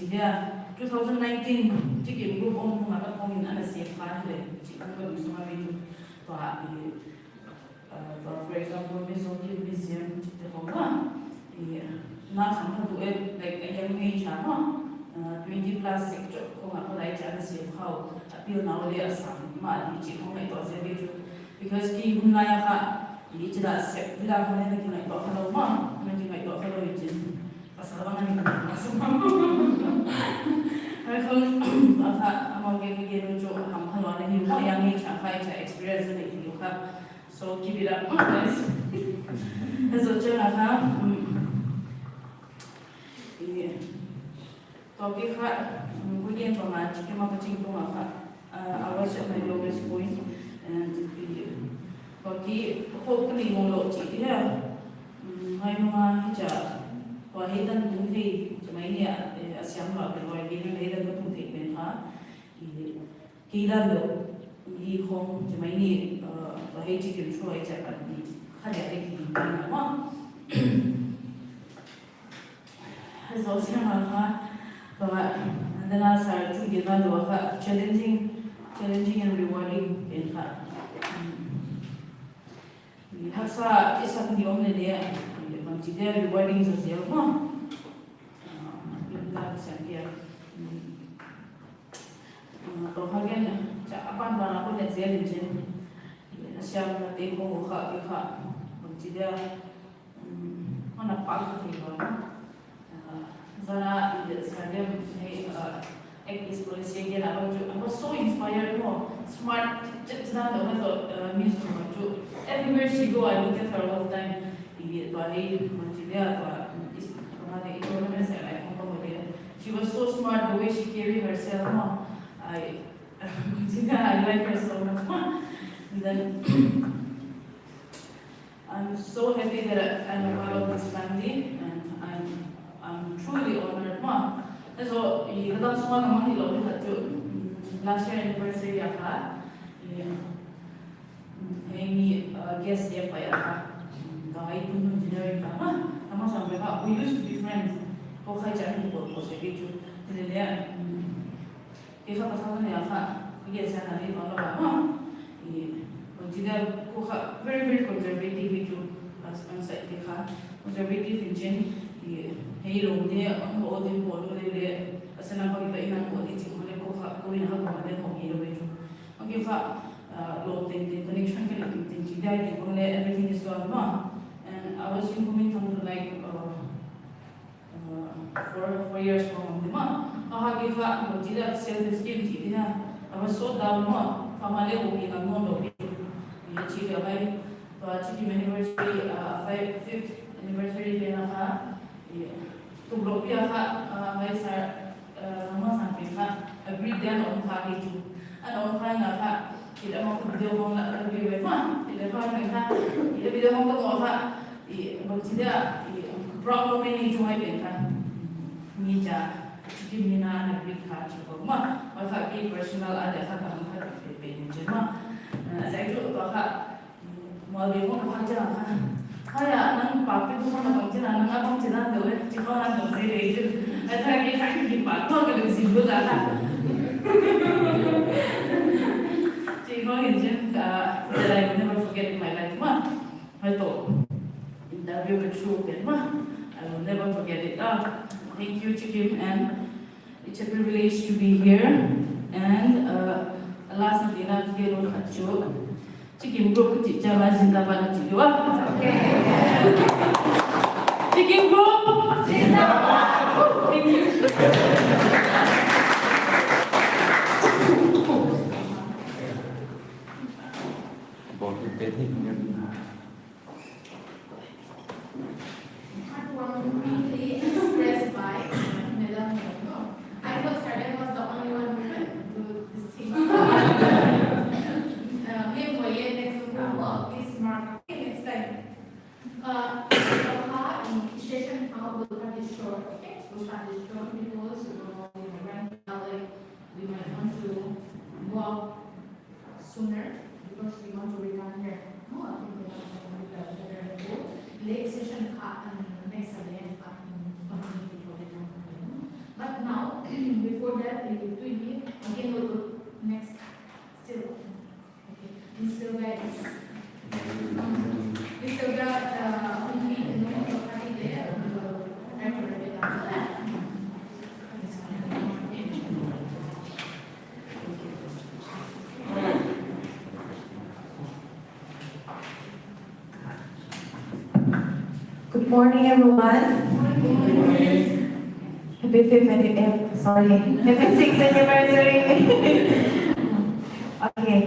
Dia 2019 cikin group om mengapat komin ada siapa le cikin ko semua itu for example misalnya museum cikin ko na kamu tu like yang ni cama 20 plus sector ko ngapa lai cana siapa apil now dia asam ma di cikin ko itu jadi itu because ki hunaya ka ini tidak sep tidak boleh lagi naik bawa kalau ma nanti naik bawa kalau itu pasal apa ni masuk Kalau amang yang jo ham halwa na hiu yang ni chakai cha experience na hiu ka so keep it up guys so chana ha topic ha kemudian pemain cuma kucing tu maka awas at my lowest point and bagi hope ni molo cik dia hai mga cha wahidan bunti cuma ini siang lah berwajib ini leda betul tidak ha kita lo ini hong cuma ini wahai cikin show aja kan ini ada lagi di mana so siang lah bahwa adalah satu kita lo challenging and rewarding in ha hasa isang diom le dia macam dia rewarding sosial mah kalau bagian apa barang pun yang saya lihat, siapa nanti mau buka, mungkin dia mana pak tu kan, zara ini saya ni eksplorasi yang apa so inspired mo, smart, jangan orang tu miss tu, everywhere she go I look at her all the time, ini tu hari mungkin dia tu, mana itu orang saya like she was so smart the way she carried herself. I like her so much. And then I'm so happy that I'm a part of this family, and I'm truly honored. So, kita semua nama hilang itu last year anniversary apa? Ini guest dia apa ya? Kahit pun engineering apa? Nama sampai we used to be friends. Kau kerja ni buat proses itu, jadi dia, kita pasal ni apa? Dia saya nanti malu apa? Jadi kau very conservative itu, aspek dia, conservative engine, hero dia, orang dia bodoh dia, asal nampak kita ingat kau dia cuma dia kau ingat kau ada kau hero itu, okey pak, low connection kan itu, jadi kau dia everything is gone and I was improving something like 4 years from Dima. Ahagi ka mujida self-esteem dia. I was so down mo. Pamale ko kita mo no. Ini ciri apa? Ciri anniversary 5th anniversary dia nak. Tu blog dia ka mai sa nama sampai ka agree dia on ka itu. Ano ka na ka tidak mau video mo na lebih baik tidak apa ka tidak video mo ko ka mujida problem ini cuma kan. Mija, cikin mina na bika cukup mah, maka di personal ada kata maka PPN cuma, saya itu maka mau demo kerja kan, kayak nang papi tu mana bangsa nang abang cina tu, cuma nang bangsa itu, ada kita di patok kalau sibu dah, cuma ini that I never forget in my life mah, itu interview bersyukur mah, I will never forget it Thank you, Chikim, and it's a privilege to be here. And last night, I was here on a joke. Chikim group, Chichama Zindabana Chiwa. Chikim group, Zindabana. Thank you. to start this journey with us, right now, like, we might want to go out sooner because we want to return here. No, I think we have to go. Late session next Sunday and continue for the journey. But now, before that, we will do again we'll go next. Still, okay. We still got only party there. After that. Good morning, everyone. Happy 5th, sorry, happy 6th anniversary. Okay,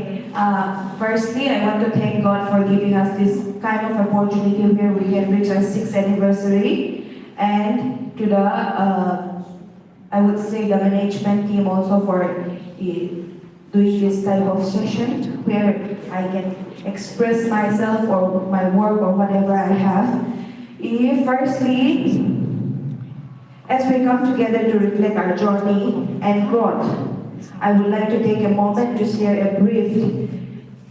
firstly, I want to thank God for giving us this kind of opportunity where we can reach our 6th anniversary, and to the, I would say the management team also for doing this type of session where I can express myself or my work or whatever I have. Firstly, as we come together to reflect our journey and growth, I would like to take a moment to share a brief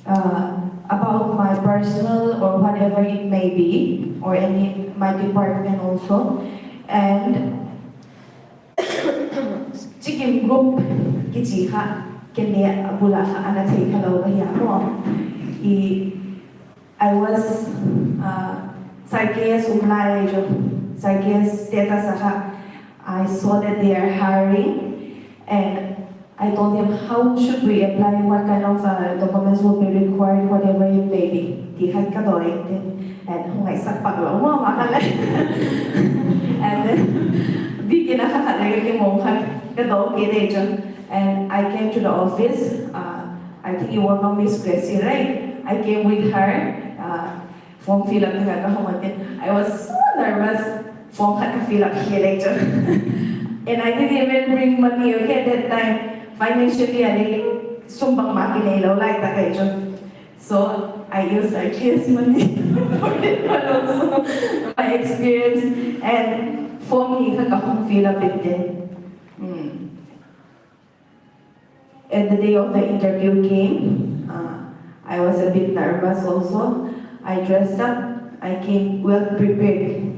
about my personal or whatever it may be, or my department also. And chicken group kichi ha kene abula ha anathe hello ya mo. I was Sarkias umlay jo Sarkias status ha. I saw that they are hiring, and I told him how should we apply, what kind of documents will be required, whatever it may be. Thì khách cái đồ and không phải sắc bạc lắm mà hắn lại and then vì cái nó khác lại cái mồm khác cái đồ kia đây chứ. And I came to the office. I think you will know Miss Gracie, right? I came with her. Form fill up dengan kahong. I was so nervous. Form had to fill up here later. And I didn't even bring money, okay, at that time. Financially, I didn't sumbang makinelo like that. So I used our kids' money for that one also, my experience. And for me, I feel a bit then. And the day of the interview came, I was a bit nervous also. I dressed up, I came well prepared.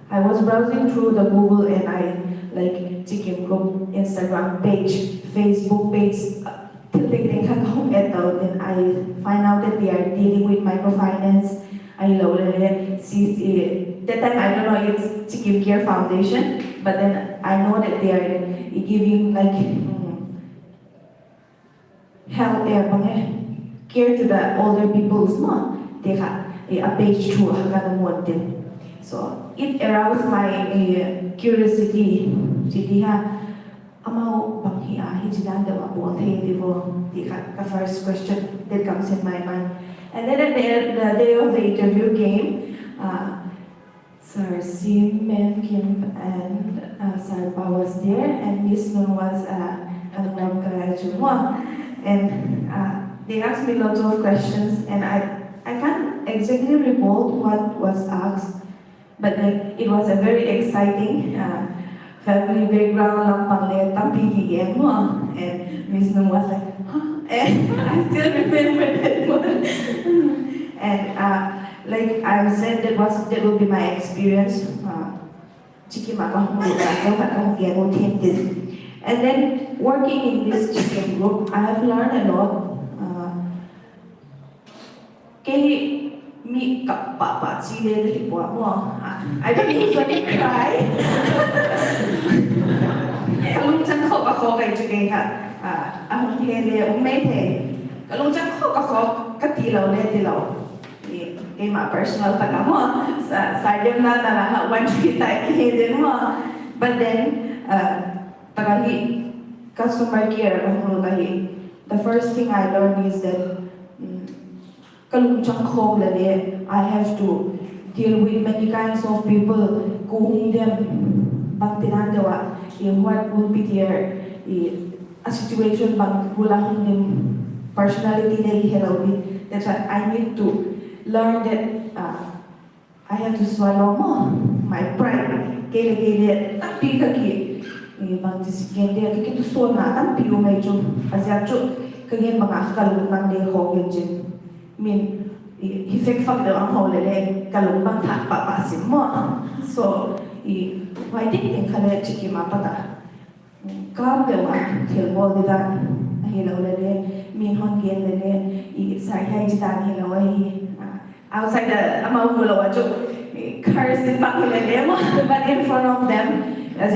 I was browsing through the Google and I like chicken group, Instagram page, Facebook page, then I find out that they are dealing with microfinance. I loaded it. That time I don't know it's Chicken Care Foundation, but then I know that they are giving like help care to the older people's mom. They have a page through Hakanamuan. So it aroused my curiosity. The first question that comes in my mind. And then at the day of the interview came, Sir Sim, Mem Kim, and Sir Pa was there, and Miss Nun was and they asked me lots of questions, and I can't exactly recall what was asked, but it was a very exciting family background, and Miss Nun was like, huh? And I still remember that one. And like I said, that will be my experience. And then working in this chicken group, I have learned a lot. I don't usually cry. Kalung chan khóc ako kay chicken ha. Ahong hele umete. Kalung chan khóc ako katilaw le tilaw. My personal taga mo sa sarjam na ha one kita hele mo. But then tagahi customer care ako tahi. The first thing I learned is that kalung chan khóc le I have to deal with many kinds of people, kuhung them bang tinadawa, what will be their a situation bang kulang yung personality na hello. That's why I need to learn that I have to swallow more my pride. Kaya tapi kaki bang disigen dia kikitu so na tan piu mai chu azia chu kagin mga kalung bang de hogin jin min hi fek fak de ang hole le kalung bang thak pa sim mo so why did khale chiki ma pata kam de wa thil bol de da hi lo le min hon gen le sai hai ji dan hi lo outside the amount of cars in but in front of them, as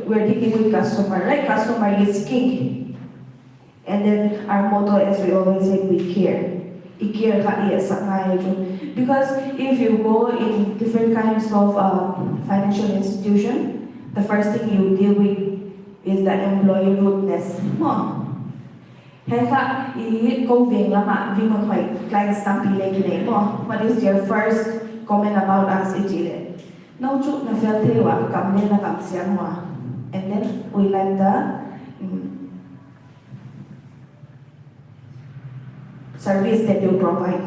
we're dealing with customer, right? Customer is king. And then our motto, as we always say, we care. Because if you go in different kinds of financial institution, the first thing you deal with is the employee rudeness. What is your first comment about us? And then we like the service that you provide.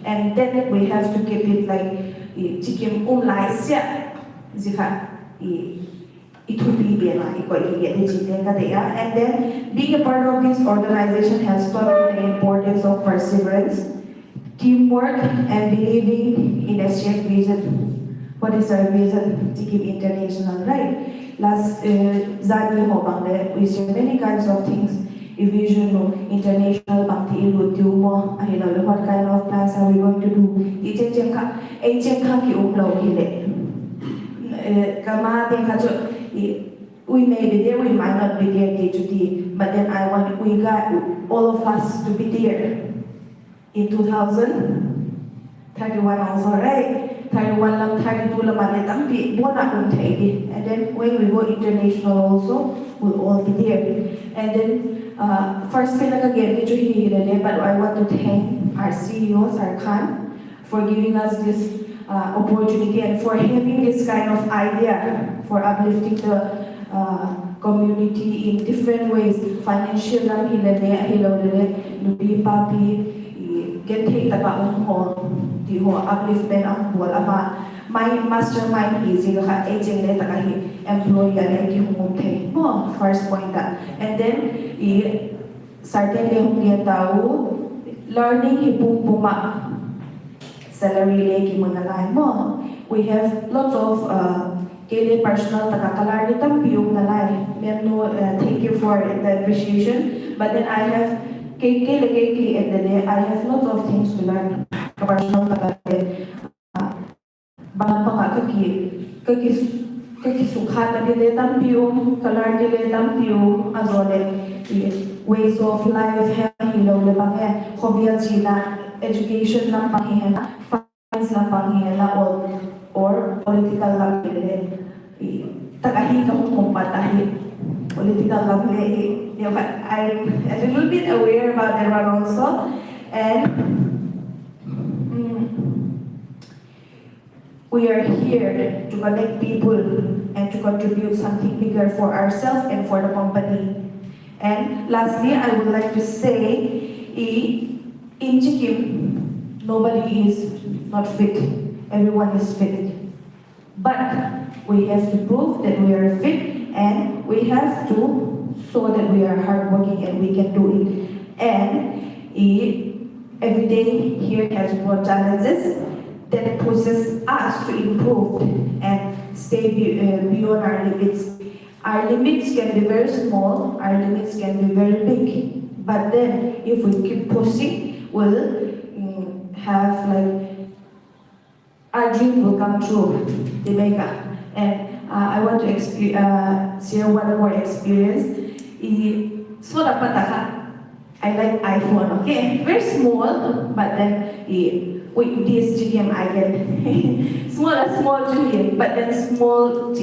And then we have to keep it like chicken it will be and then being a part of this organization has taught me the importance of perseverance, teamwork, and believing in a shared vision. What is our vision? To keep international, right? Last we share many kinds of things. If vision international, what kind of plans are we going to do? We may be there, we might not be there day to day, but then we got all of us to be there in 2031 also, right? 31 32 and then when we go international also, we'll all be there. And then first again, but I want to thank our CEO, Sarkhan, for giving us this opportunity and for having this kind of idea for uplifting the community in different ways. Financial, get take the upliftment of my mastermind is aging employee first point that. And then certainly learning salary we have lots of personal thank you for the appreciation, but then I have I have lots of things to learn ways of life, education, finance, or political political I'm a little bit aware about that one also, and we are here to connect people and to contribute something bigger for ourselves and for the company. And lastly, I would like to say, in Sikkim, nobody is not fit. Everyone is fit. But we have to prove that we are fit, and we have to show that we are hardworking and we can do it. And every day here has more challenges that pushes us to improve and stay beyond our limits. Our limits can be very small, our limits can be very big. But then if we keep pushing, we'll have our dream will come true, Jamaica. And I want to share one more experience. I like iPhone, okay? Very small, but then with this GM I get small GM, but then small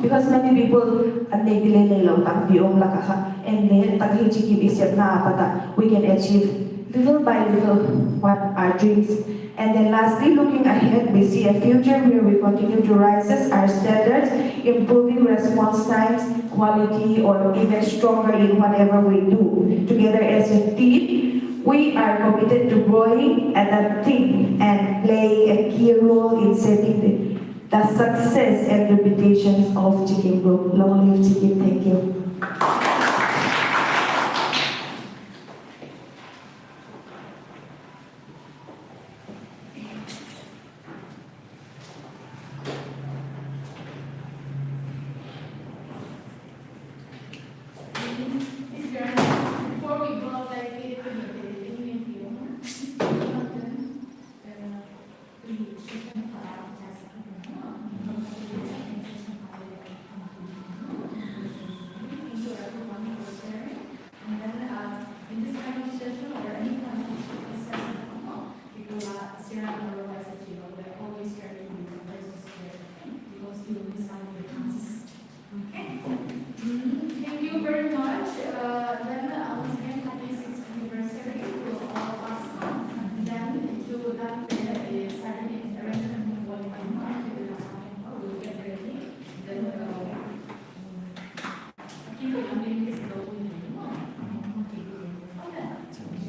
because many people and then we can achieve little by little what our dreams. And then lastly, looking ahead, we see a future where we continue to rise our standards, improving response times, quality, or even stronger in whatever we do. Together as a team, we are committed to growing, adapting, and playing a key role in in setting the success and reputations of Chicken Group. Long live Chicken. Thank you.